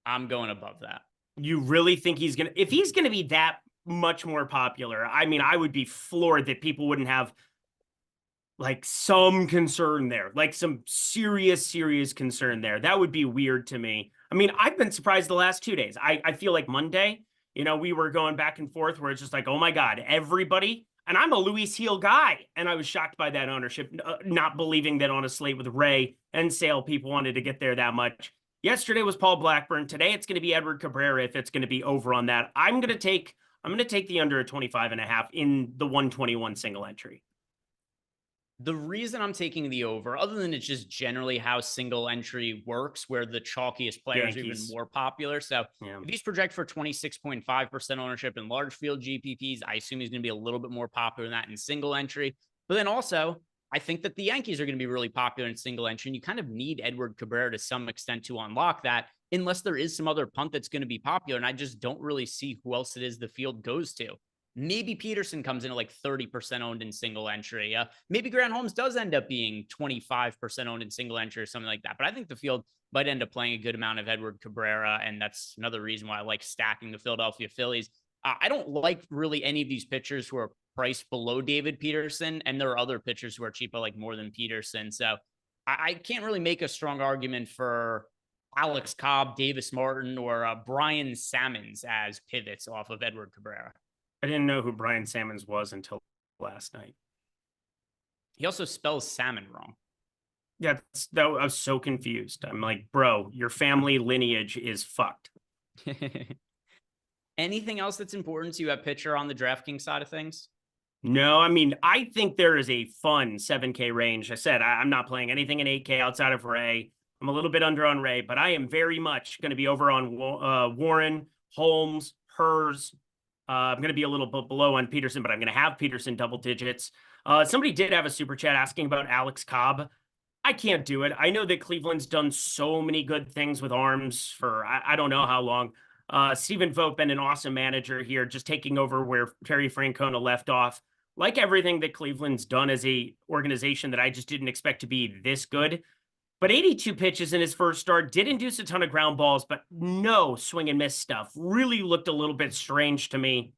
I'm going above that. You really think he's going to, if he's going to be that much more popular, I mean, I would be floored that people wouldn't have like some concern there, like some serious concern there. That would be weird to me. I mean, I've been surprised the last 2 days. I feel like Monday, you know, we were going back and forth where it's just like, oh my God, everybody. And I'm a Luis Heel guy. And I was shocked by that ownership, not believing that on a slate with Ray and Sale, people wanted to get there that much. Yesterday was Paul Blackburn. Today, it's going to be Edward Cabrera if it's going to be over on that. I'm going to take the under at 25.5 in the 121 single entry. The reason I'm taking the over, other than it's just generally how single entry works, where the chalkiest players are even Yankees. more popular. So Yeah. if he's projected for 26.5% ownership in large field GPPs, I assume he's going to be a little bit more popular than that in single entry. But then also, I think that the Yankees are going to be really popular in single entry, and you kind of need Edward Cabrera to some extent to unlock that, unless there is some other punt that's going to be popular. And I just don't really see who else it is the field goes to. Maybe Peterson comes in at like 30% owned in single entry. Maybe Grant Holmes does end up being 25% owned in single entry or something like that. But I think the field might end up playing a good amount of Edward Cabrera. And that's another reason why I like stacking the Philadelphia Phillies. I don't like really any of these pitchers who are priced below David Peterson. And there are other pitchers who are cheaper, like more than Peterson. So I can't really make a strong argument for Alex Cobb, Davis Martin, or Brian Sammons as pivots off of Edward Cabrera. I didn't know who Brian Sammons was until last night. He also spells salmon wrong. Yeah, I was so confused. I'm like, bro, your family lineage is fucked. Anything else that's important to you at pitcher on the DraftKings side of things? No, I mean, I think there is a fun 7K range. I said I'm not playing anything in 8K outside of Ray. I'm a little bit under on Ray, but I am very much going to be over on Warren, Holmes, Hers. I'm going to be a little bit below on Peterson, but I'm going to have Peterson double digits. Somebody did have a super chat asking about Alex Cobb. I can't do it. I know that Cleveland's done so many good things with arms for I don't know how long. Stephen Vogt been an awesome manager here, just taking over where Terry Francona left off. Like everything that Cleveland's done as a organization that I just didn't expect to be this good. But 82 pitches in his first start, did induce a ton of ground balls, but no swing and miss stuff. Really looked a little bit strange to me.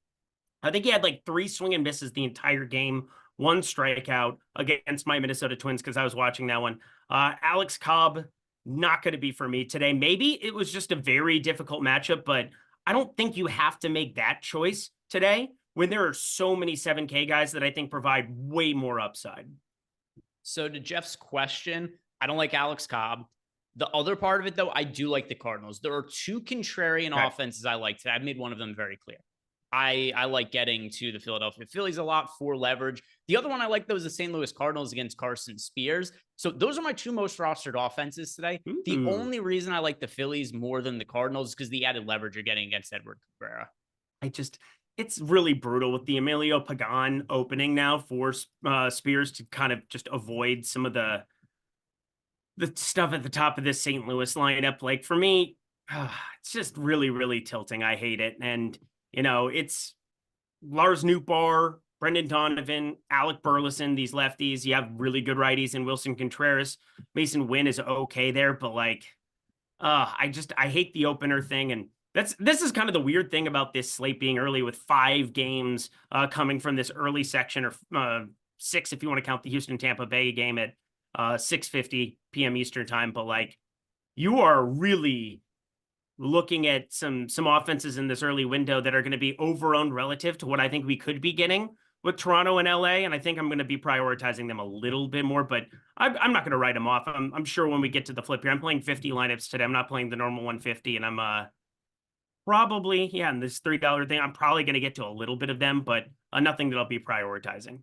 I think he had like 3 swing and misses the entire game, 1 strikeout against my Minnesota Twins because I was watching that one. Alex Cobb, not going to be for me today. Maybe it was just a very difficult matchup, but I don't think you have to make that choice today when there are so many 7K guys that I think provide way more upside. So to Jeff's question, I don't like Alex Cobb. The other part of it, though, I do like the Cardinals. There are 2 contrarian offenses I like today. I've made one of them very clear. I like getting to the Philadelphia Phillies a lot for leverage. The other one I like, though, is the St. Louis Cardinals against Carson Spears. So those are my 2 most rostered offenses today. The only reason I like the Phillies more than the Cardinals is because the added leverage you're getting against Edward Cabrera. It's really brutal with the Emilio Pagan opening now for Spears to kind of just avoid some of the stuff at the top of this St. Louis lineup. Like for me, it's just really, really tilting. I hate it. And, it's Lars Nootbaar, Brendan Donovan, Alec Burleson, these lefties. You have really good righties in Wilson Contreras. Mason Wynn is okay there, but like, I hate the opener thing. And this is kind of the weird thing about this slate being early with 5 games coming from this early section, or 6 if you want to count the Houston Tampa Bay game at 6:50 p.m. Eastern time. But like, you are really looking at some offenses in this early window that are going to be overowned relative to what I think we could be getting with Toronto and LA. And I think I'm going to be prioritizing them a little bit more, but I'm not going to write them off. I'm sure when we get to the flip here, I'm playing 50 lineups today. I'm not playing the normal 150, and I'm probably, in this $3 thing, I'm probably going to get to a little bit of them, but nothing that I'll be prioritizing.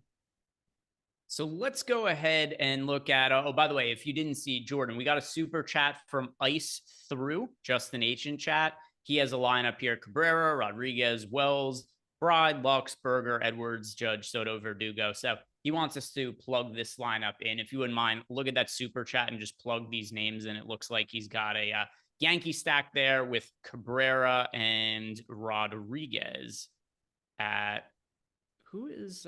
So let's go ahead and look at, oh, by the way, if you didn't see Jordan, we got a super chat from Ice Through, Justin H in chat. He has a lineup here: Cabrera, Rodriguez, Wells, Bride, Lux, Berger, Edwards, Judge, Soto, Verdugo. So he wants us to plug this lineup in. If you wouldn't mind, look at that super chat and just plug these names in. It looks like he's got a Yankee stack there with Cabrera and Rodriguez at, who is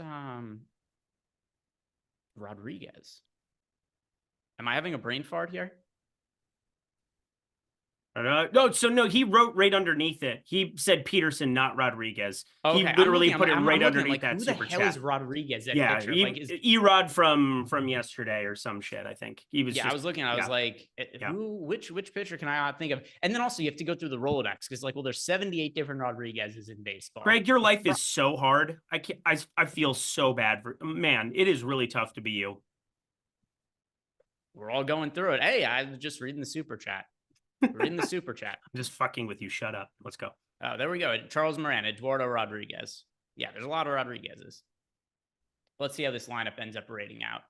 Rodriguez? Am I having a brain fart here? No, he wrote right underneath it. He said Peterson, not Rodriguez. Okay. He literally put it right underneath that who super the hell chat. is Rodriguez? That Yeah, picture? Erod from yesterday or some shit. I think he was. Yeah, I was looking. I was like, which pitcher can I think of? And then also you have to go through the Rolodex because there's 78 different Rodriguez's in baseball. Greg, your life is so hard. I feel so bad for, man. It is really tough to be you. We're all going through it. Hey, I was just reading the super chat. Reading the super chat. I'm just fucking with you. Shut up. Let's go. Oh, there we go. Charles Moran, Eduardo Rodriguez. Yeah, there's a lot of Rodriguez's. Let's see how this lineup ends up rating out.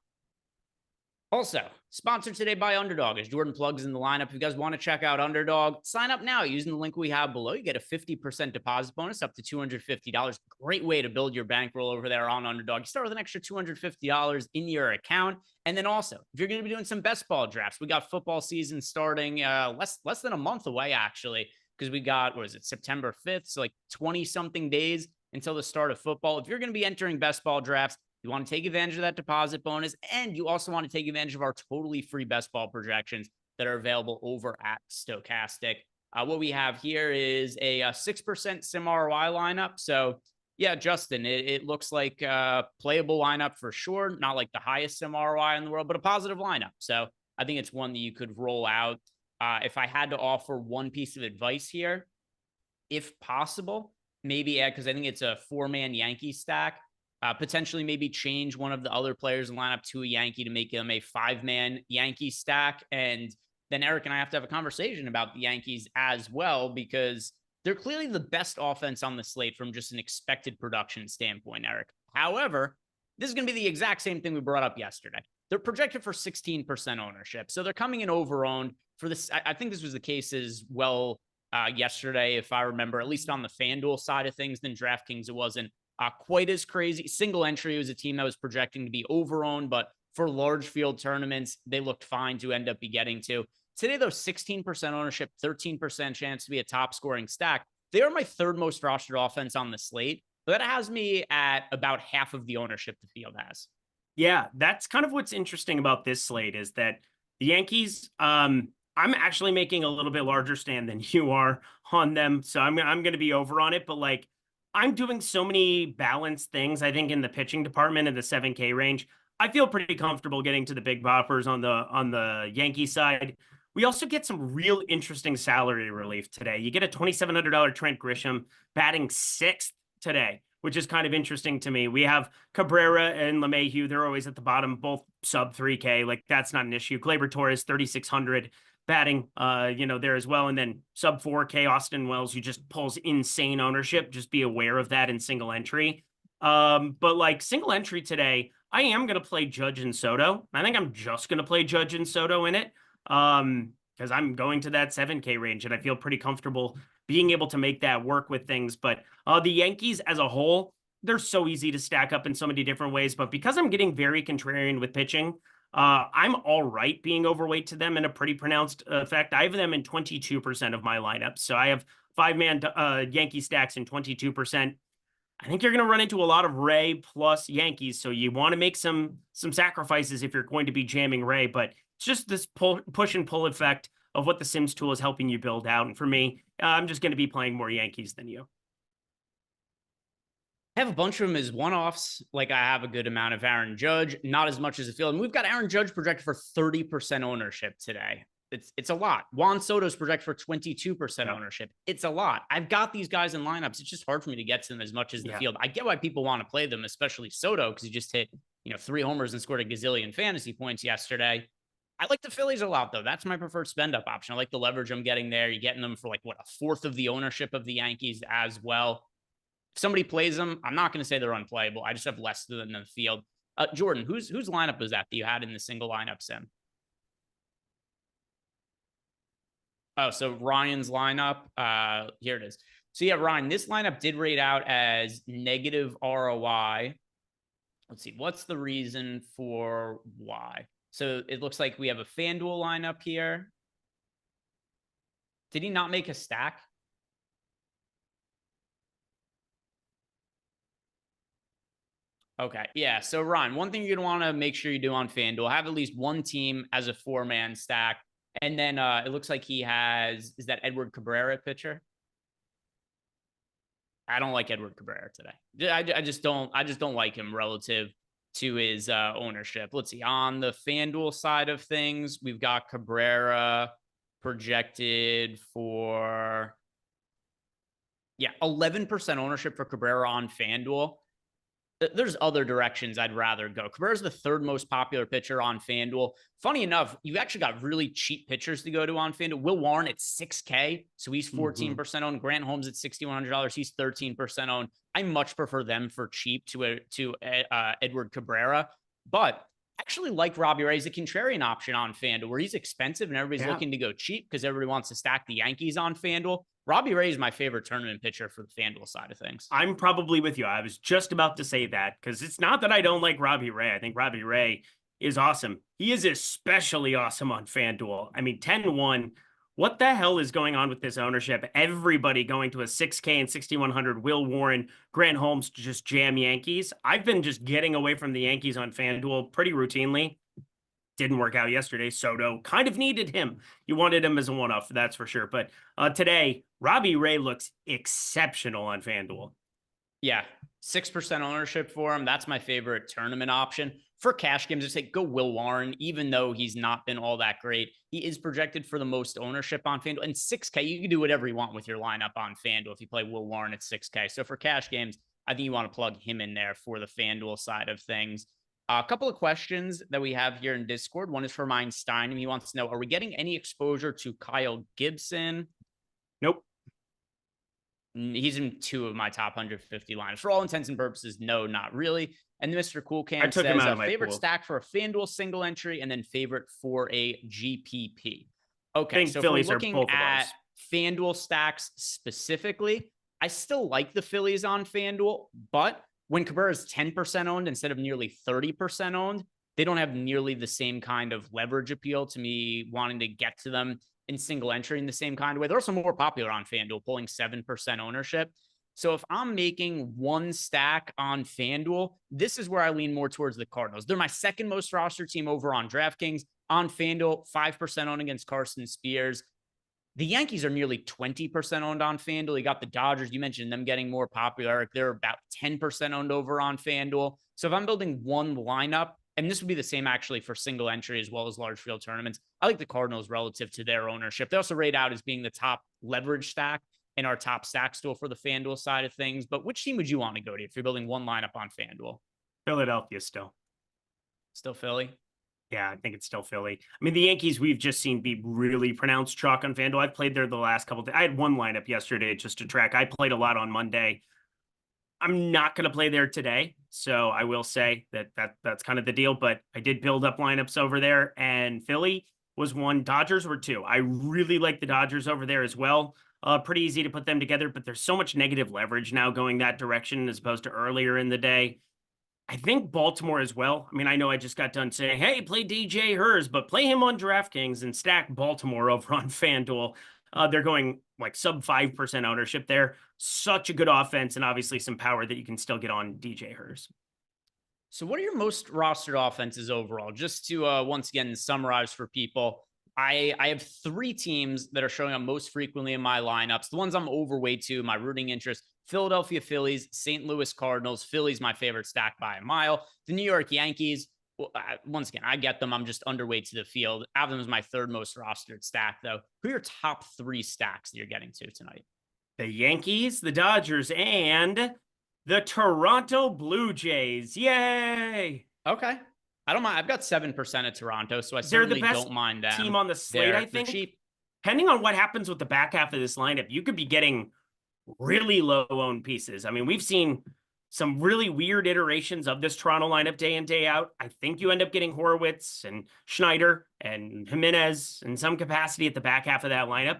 Also, sponsored today by Underdog. As Jordan plugs in the lineup, if you guys want to check out Underdog, sign up now using the link we have below. You get a 50% deposit bonus up to $250. Great way to build your bankroll over there on Underdog. You start with an extra $250 in your account. And then also, if you're going to be doing some best ball drafts, we got football season starting less than a month away, actually, because we got, what is it, September 5th? So like 20-something days until the start of football. If you're going to be entering best ball drafts, you want to take advantage of that deposit bonus, and you also want to take advantage of our totally free best ball projections that are available over at Stochastic. What we have here is a 6% sim ROI lineup. So yeah, Justin, it looks like a playable lineup for sure. Not like the highest sim ROI in the world, but a positive lineup. So I think it's one that you could roll out. If I had to offer one piece of advice here, if possible, maybe add, because I think it's a 4-man Yankee stack. Potentially maybe change one of the other players in the lineup to a Yankee to make them a 5-man Yankee stack. And then Eric and I have to have a conversation about the Yankees as well, because they're clearly the best offense on the slate from just an expected production standpoint, Eric. However, this is going to be the exact same thing we brought up yesterday. They're projected for 16% ownership. So they're coming in over-owned for this. I think this was the case as well yesterday, if I remember, at least on the FanDuel side of things. Than DraftKings, it wasn't quite as crazy. Single entry was a team that was projecting to be over-owned, but for large field tournaments, they looked fine to end up be getting to. Today, though, 16% ownership, 13% chance to be a top scoring stack. They are my third most rostered offense on the slate, but that has me at about half of the ownership the field has. Yeah, that's kind of what's interesting about this slate is that the Yankees, I'm actually making a little bit larger stand than you are on them. So I'm going to be over on it, but like, I'm doing so many balanced things, I think, in the pitching department in the 7K range. I feel pretty comfortable getting to the big boppers on the Yankee side. We also get some real interesting salary relief today. You get a $2,700 Trent Grisham batting 6th today, which is kind of interesting to me. We have Cabrera and LeMahieu. They're always at the bottom, both sub 3K. Like, that's not an issue. Gleyber Torres, 3,600. Batting, there as well. And then sub 4K Austin Wells, who just pulls insane ownership. Just be aware of that in single entry. But like single entry today, I am going to play Judge and Soto. I think I'm just going to play Judge and Soto in it. Because I'm going to that 7K range and I feel pretty comfortable being able to make that work with things. But the Yankees as a whole, they're so easy to stack up in so many different ways. But because I'm getting very contrarian with pitching, I'm all right being overweight to them in a pretty pronounced effect. I have them in 22% of my lineups. So I have 5-man Yankee stacks in 22%. I think you're going to run into a lot of Ray plus Yankees. So you want to make some sacrifices if you're going to be jamming Ray. But it's just this push and pull effect of what the Sims tool is helping you build out. And for me, I'm just going to be playing more Yankees than you. I have a bunch of them as one-offs. Like, I have a good amount of Aaron Judge, not as much as the field. And we've got Aaron Judge projected for 30% ownership today. It's a lot. Juan Soto's projected for 22% ownership. It's a lot. I've got these guys in lineups. It's just hard for me to get to them as much as the field. I get why people want to play them, especially Soto, because he just hit 3 homers and scored a gazillion fantasy points yesterday. I like the Phillies a lot, though. That's my preferred spend-up option. I like the leverage I'm getting there. You're getting them for like, a fourth of the ownership of the Yankees as well. If somebody plays them, I'm not going to say they're unplayable. I just have less than the field. Jordan, whose lineup was that you had in the single lineup sim? Oh, so Ryan's lineup. Here it is. So yeah, Ryan, this lineup did rate out as negative ROI. Let's see. What's the reason for why? So it looks like we have a FanDuel lineup here. Did he not make a stack? Okay. Yeah. So Ryan, one thing you're going to want to make sure you do on FanDuel, have at least one team as a 4-man stack. And then it looks like he has, is that Edward Cabrera pitcher? I don't like Edward Cabrera today. I just don't like him relative to his ownership. Let's see. On the FanDuel side of things, we've got Cabrera projected for 11% ownership for Cabrera on FanDuel. There's other directions I'd rather go. Cabrera's the 3rd most popular pitcher on FanDuel. Funny enough, you actually got really cheap pitchers to go to on FanDuel. Will Warren at 6K, so he's 14% owned. Grant Holmes at $6,100, he's 13% owned. I much prefer them for cheap to Edward Cabrera. But Actually like Robbie Ray as a contrarian option on FanDuel, where he's expensive and everybody's Yeah. looking to go cheap because everybody wants to stack the Yankees on FanDuel. Robbie Ray is my favorite tournament pitcher for the FanDuel side of things. I'm probably with you. I was just about to say that because it's not that I don't like Robbie Ray. I think Robbie Ray is awesome. He is especially awesome on FanDuel. I mean, 10-1. What the hell is going on with this ownership? Everybody going to a 6K and 6,100. Will Warren, Grant Holmes to just jam Yankees. I've been just getting away from the Yankees on FanDuel pretty routinely. Didn't work out yesterday. Soto kind of needed him. You wanted him as a one-off, that's for sure. But today, Robbie Ray looks exceptional on FanDuel. Yeah, 6% ownership for him. That's my favorite tournament option. For cash games, I say go Will Warren, even though he's not been all that great. He is projected for the most ownership on FanDuel. And 6K, you can do whatever you want with your lineup on FanDuel if you play Will Warren at 6K. So for cash games, I think you want to plug him in there for the FanDuel side of things. A couple of questions that we have here in Discord. One is for Stein, and he wants to know, are we getting any exposure to Kyle Gibson? Nope. He's in 2 of my top 150 lineups. For all intents and purposes, no, not really. And Mr. Cool Can says favorite stack for a FanDuel single entry and then favorite for a GPP. Okay, so Phillies if we're looking at FanDuel stacks specifically, I still like the Phillies on FanDuel, but when Cabrera is 10% owned instead of nearly 30% owned, they don't have nearly the same kind of leverage appeal to me wanting to get to them in single entry in the same kind of way. They're also more popular on FanDuel, pulling 7% ownership. So if I'm making one stack on FanDuel, this is where I lean more towards the Cardinals. They're my second most roster team over on DraftKings. On FanDuel, 5% owned against Carson Spears. The Yankees are nearly 20% owned on FanDuel. You got the Dodgers. You mentioned them getting more popular. They're about 10% owned over on FanDuel. So if I'm building one lineup, and this would be the same actually for single entry as well as large field tournaments, I like the Cardinals relative to their ownership. They also rate out as being the top leverage stack in our top stack stool for the FanDuel side of things. But which team would you want to go to if you're building one lineup on FanDuel? Philadelphia still. Still Philly? Yeah, I think it's still Philly. I mean, the Yankees, we've just seen be really pronounced chalk on FanDuel. I've played there the last couple of days. I had one lineup yesterday just to track. I played a lot on Monday. I'm not going to play there today. So I will say that's kind of the deal. But I did build up lineups over there. And Philly was one. Dodgers were two. I really like the Dodgers over there as well. Pretty easy to put them together. But there's so much negative leverage now going that direction as opposed to earlier in the day. I think Baltimore as well. I mean, I know I just got done saying, hey, play DJ Hers, but play him on DraftKings and stack Baltimore over on FanDuel. They're going like sub 5% ownership there. Such a good offense and obviously some power that you can still get on DJ Hers. So what are your most rostered offenses overall? Just to once again summarize for people, I have 3 teams that are showing up most frequently in my lineups. The ones I'm overweight to, my rooting interest: Philadelphia Phillies, St. Louis Cardinals. Phillies, my favorite stack by a mile. The New York Yankees, once again, I get them. I'm just underweight to the field. I have them as my 3rd most rostered stack, though. Who are your top 3 stacks that you're getting to tonight? The Yankees, the Dodgers, and the Toronto Blue Jays. Yay! Okay. I don't mind. I've got 7% at Toronto, so I certainly don't mind them. Team on the slate, I think. Cheap. Depending on what happens with the back half of this lineup, you could be getting really low owned pieces. I mean, we've seen some really weird iterations of this Toronto lineup day in, day out. I think you end up getting Horwitz and Schneider and Jimenez in some capacity at the back half of that lineup.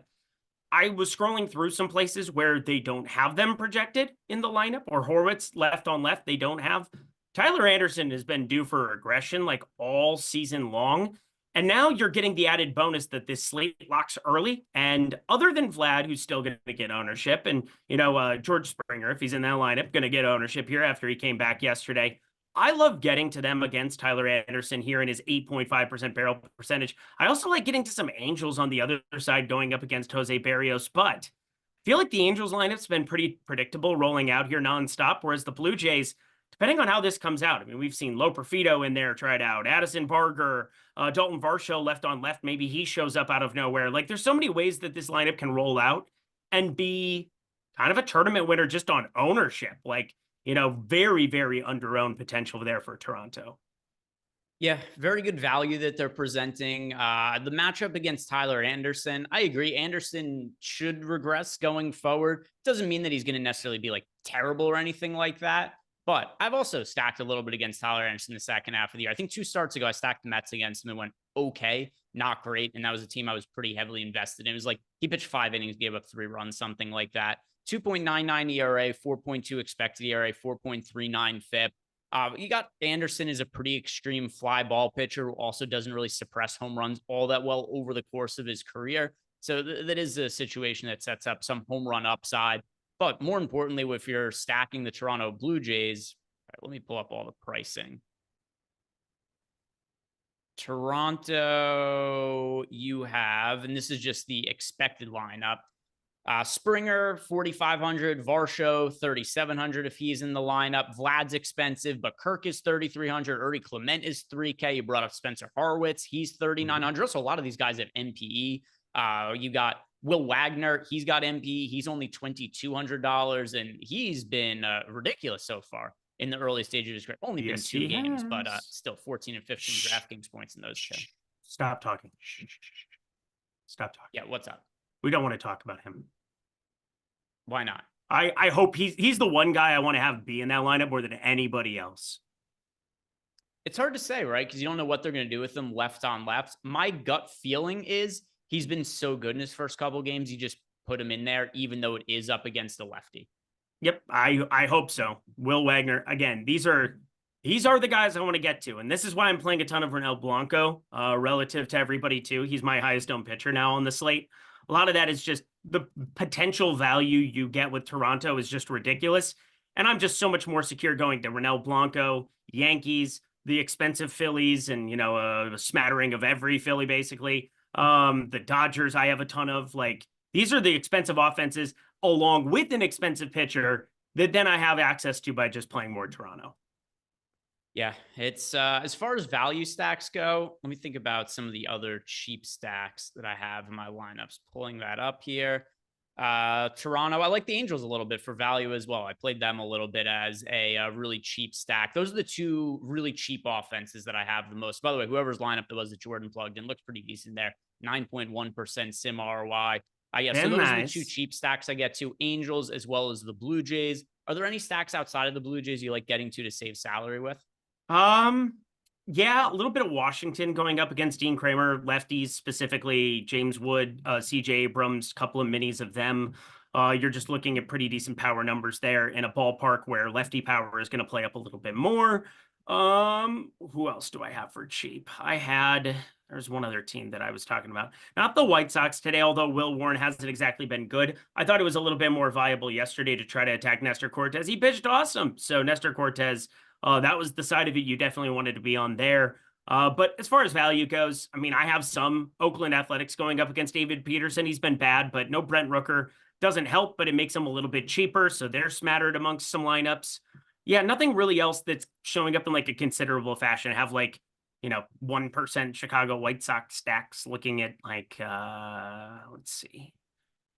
I was scrolling through some places where they don't have them projected in the lineup, or Horwitz left on left, they don't have. Tyler Anderson has been due for regression like all season long. And now you're getting the added bonus that this slate locks early. And other than Vlad, who's still going to get ownership, and, George Springer, if he's in that lineup, going to get ownership here after he came back yesterday. I love getting to them against Tyler Anderson here in his 8.5% barrel percentage. I also like getting to some Angels on the other side going up against Jose Barrios, but I feel like the Angels lineup's been pretty predictable rolling out here nonstop, whereas the Blue Jays, depending on how this comes out, I mean, we've seen Lo Perfido in there tried out, Addison Barger, Dalton Varsho left on left. Maybe he shows up out of nowhere. Like, there's so many ways that this lineup can roll out and be kind of a tournament winner just on ownership. Like, very, very under-owned potential there for Toronto. Yeah, very good value that they're presenting. The matchup against Tyler Anderson, I agree. Anderson should regress going forward. Doesn't mean that he's going to necessarily be like terrible or anything like that. But I've also stacked a little bit against Tyler Anderson in the second half of the year. I think 2 starts ago, I stacked the Mets against him and went okay, not great. And that was a team I was pretty heavily invested in. It was like he pitched 5 innings, gave up 3 runs, something like that. 2.99 ERA, 4.2 expected ERA, 4.39 FIP. You got Anderson is a pretty extreme fly ball pitcher who also doesn't really suppress home runs all that well over the course of his career. So that is a situation that sets up some home run upside. But more importantly, if you're stacking the Toronto Blue Jays, let me pull up all the pricing. Toronto, you have, and this is just the expected lineup. Springer, 4,500. Varsho, 3,700 if he's in the lineup. Vlad's expensive, but Kirk is 3,300. Uri Clement is 3K. You brought up Spencer Horwitz. He's 3,900. So a lot of these guys have MPE. You got Will Wagner. He's got MPE. He's only $2,200, and he's been ridiculous so far in the early stages of his career. Only been 2 games, but still 14 and 15 DraftKings points in those two. Stop talking. Stop talking. Yeah, what's up? We don't want to talk about him. Why not? I hope he's the one guy I want to have be in that lineup more than anybody else. It's hard to say, right? Because you don't know what they're going to do with him left on left. My gut feeling is he's been so good in his first couple of games, you just put him in there, even though it is up against a lefty. Yep, I hope so. Will Wagner, again, these are the guys I want to get to. And this is why I'm playing a ton of Ronel Blanco relative to everybody, too. He's my highest owned pitcher now on the slate. A lot of that is just the potential value you get with Toronto is just ridiculous. And I'm just so much more secure going to Ronel Blanco, Yankees, the expensive Phillies, and, a smattering of every Philly, basically. The Dodgers, I have a ton of. Like, these are the expensive offenses along with an expensive pitcher that then I have access to by just playing more Toronto. Yeah, it's as far as value stacks go, let me think about some of the other cheap stacks that I have in my lineups. Pulling that up here. Toronto, I like the Angels a little bit for value as well. I played them a little bit as a really cheap stack. Those are the 2 really cheap offenses that I have the most. By the way, whoever's lineup that was that Jordan plugged in looks pretty decent there. 9.1% sim ROI. Yeah, so those are the 2 cheap stacks I get to. Angels as well as the Blue Jays. Are there any stacks outside of the Blue Jays you like getting to save salary with? Yeah, a little bit of Washington going up against Dean Kramer, lefties, specifically James Wood, CJ Abrams, couple of minis of them. You're just looking at pretty decent power numbers there in a ballpark where lefty power is going to play up a little bit more. Who else do I have for cheap? There's one other team that I was talking about. Not the White Sox today, although Will Warren hasn't exactly been good. I thought it was a little bit more viable yesterday to try to attack Nestor Cortez. He pitched awesome. So Nestor Cortez, that was the side of it you definitely wanted to be on there. But as far as value goes, I mean, I have some Oakland Athletics going up against David Peterson. He's been bad, but no Brent Rooker. Doesn't help, but it makes him a little bit cheaper. So they're smattered amongst some lineups. Yeah, nothing really else that's showing up in like a considerable fashion. I have 1% Chicago White Sox stacks looking at let's see.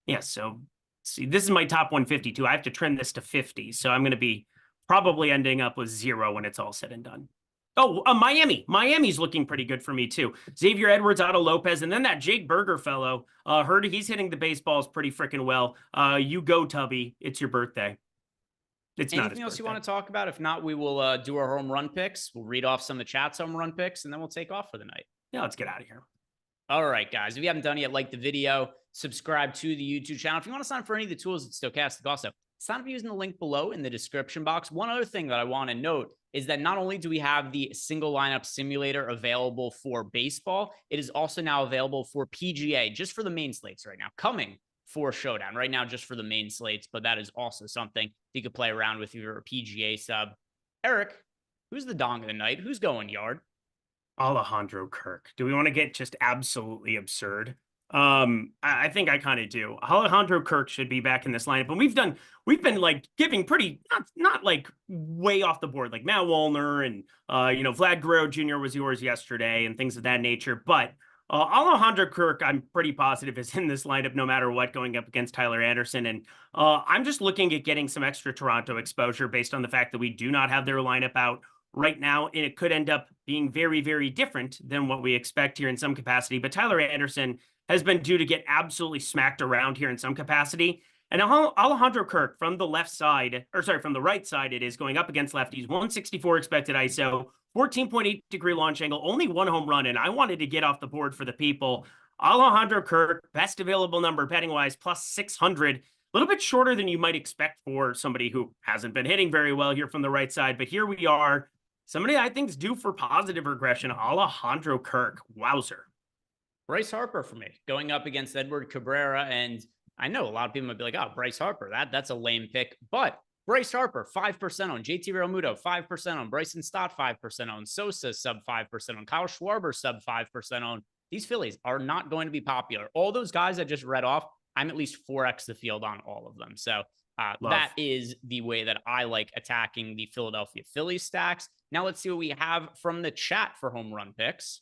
Yeah, so see, this is my top 152. I have to trim this to 50. So I'm going to be probably ending up with 0 when it's all said and done. Oh, Miami. Miami's looking pretty good for me, too. Xavier Edwards, Otto Lopez, and then that Jake Berger fellow. Heard he's hitting the baseballs pretty freaking well. You go, Tubby. It's your birthday. It's anything else you want to talk about? If not, we will do our home run picks. We'll read off some of the chat's home run picks, and then we'll take off for the night. Yeah, let's get out of here. All right, guys. If you haven't done it yet, like the video, subscribe to the YouTube channel. If you want to sign up for any of the tools at Stochastic, also sign up using the link below in the description box. One other thing that I want to note is that not only do we have the single lineup simulator available for baseball, it is also now available for PGA, just for the main slates right now, coming for Showdown right now, just for the main slates. But that is also something you could play around with if you're a PGA sub. Eric, who's the dong of the night? Who's going yard? Alejandro Kirk. Do we want to get just absolutely absurd? I think I kind of do. Alejandro Kirk should be back in this lineup, and we've been like giving pretty not like way off the board, like Matt Wallner and Vlad Guerrero Jr. was yours yesterday and things of that nature. But Alejandro Kirk, I'm pretty positive is in this lineup no matter what, going up against Tyler Anderson, and I'm just looking at getting some extra Toronto exposure based on the fact that we do not have their lineup out right now, and it could end up being very, very different than what we expect here in some capacity. But Tyler Anderson has been due to get absolutely smacked around here in some capacity. And Alejandro Kirk from the left side, or sorry, from the right side, it is going up against lefties. 164 expected ISO, 14.8-degree launch angle, only 1 home run. And I wanted to get off the board for the people. Alejandro Kirk, best available number betting wise, plus 600. A little bit shorter than you might expect for somebody who hasn't been hitting very well here from the right side. But here we are. Somebody I think is due for positive regression. Alejandro Kirk. Wowzer. Bryce Harper for me, going up against Edward Cabrera. And I know a lot of people might be like, oh, Bryce Harper, that's a lame pick. But Bryce Harper, 5% on JT Realmuto, 5% on Bryson Stott, 5% on Sosa, sub 5% on Kyle Schwarber, sub 5% on. These Phillies are not going to be popular. All those guys I just read off, I'm at least 4x the field on all of them. So that is the way that I like attacking the Philadelphia Phillies stacks. Now let's see what we have from the chat for home run picks.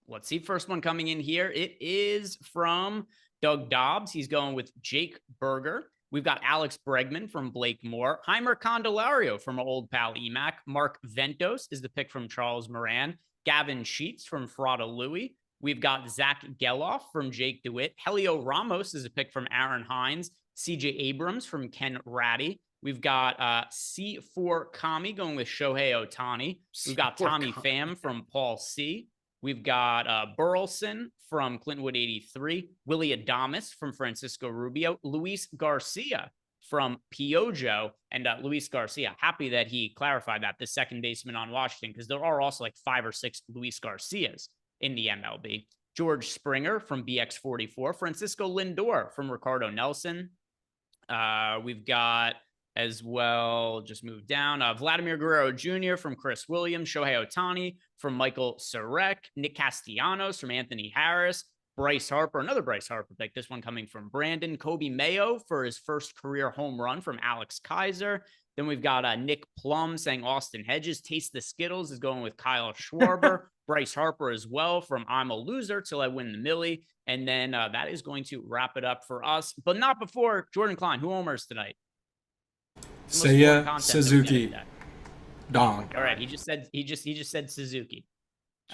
Let's see. First one coming in here. It is from Doug Dobbs. He's going with Jake Berger. We've got Alex Bregman from Blake Moore. Heimer Candelario from our old pal EMAC. Mark Ventos is the pick from Charles Moran. Gavin Sheets from Frada Louie. We've got Zach Geloff from Jake DeWitt. Helio Ramos is a pick from Aaron Hines. CJ Abrams from Ken Ratty. We've got C4 Kami going with Shohei Ohtani. We've got Tommy Pham from Paul C. We've got Burleson from Clintwood 83. Willie Adames from Francisco Rubio. Luis Garcia from Piojo. And Luis Garcia, happy that he clarified that, the second baseman on Washington, because there are also like 5 or 6 Luis Garcias in the MLB. George Springer from BX44. Francisco Lindor from Ricardo Nelson. We've got as well, just move down, Vladimir Guerrero Jr. from Chris Williams, Shohei Ohtani from Michael Sarek, Nick Castellanos from Anthony Harris, Bryce Harper, another Bryce Harper pick, this one coming from Brandon, Kobe Mayo for his first career home run from Alex Kaiser. Then we've got Nick Plum saying Austin Hedges, Taste the Skittles is going with Kyle Schwarber, Bryce Harper as well from I'm a Loser Till I Win the Millie. And then that is going to wrap it up for us, but not before Jordan Klein, who homers tonight? Seiya Suzuki. Dong. All right, he just said Suzuki.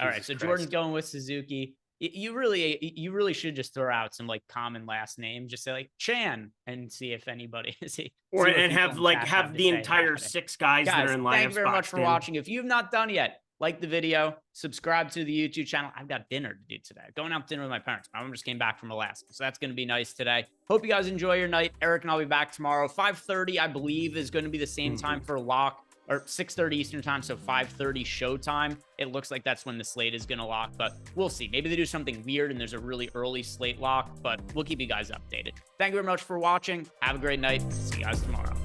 All right, so Jordan's going with Suzuki. You really should just throw out some like common last name. Just say like Chan and see if anybody and have the entire 6 guys that are in lineups. Thank you very much for watching. If you've not done yet, like the video, subscribe to the YouTube channel. I've got dinner to do today. Going out to dinner with my parents. My mom just came back from Alaska, so that's going to be nice today. Hope you guys enjoy your night. Eric and I'll be back tomorrow. 5:30, I believe, is going to be the same time for lock, or 6:30 Eastern time, so 5:30 showtime. It looks like that's when the slate is going to lock, but we'll see. Maybe they do something weird and there's a really early slate lock, but we'll keep you guys updated. Thank you very much for watching. Have a great night. See you guys tomorrow.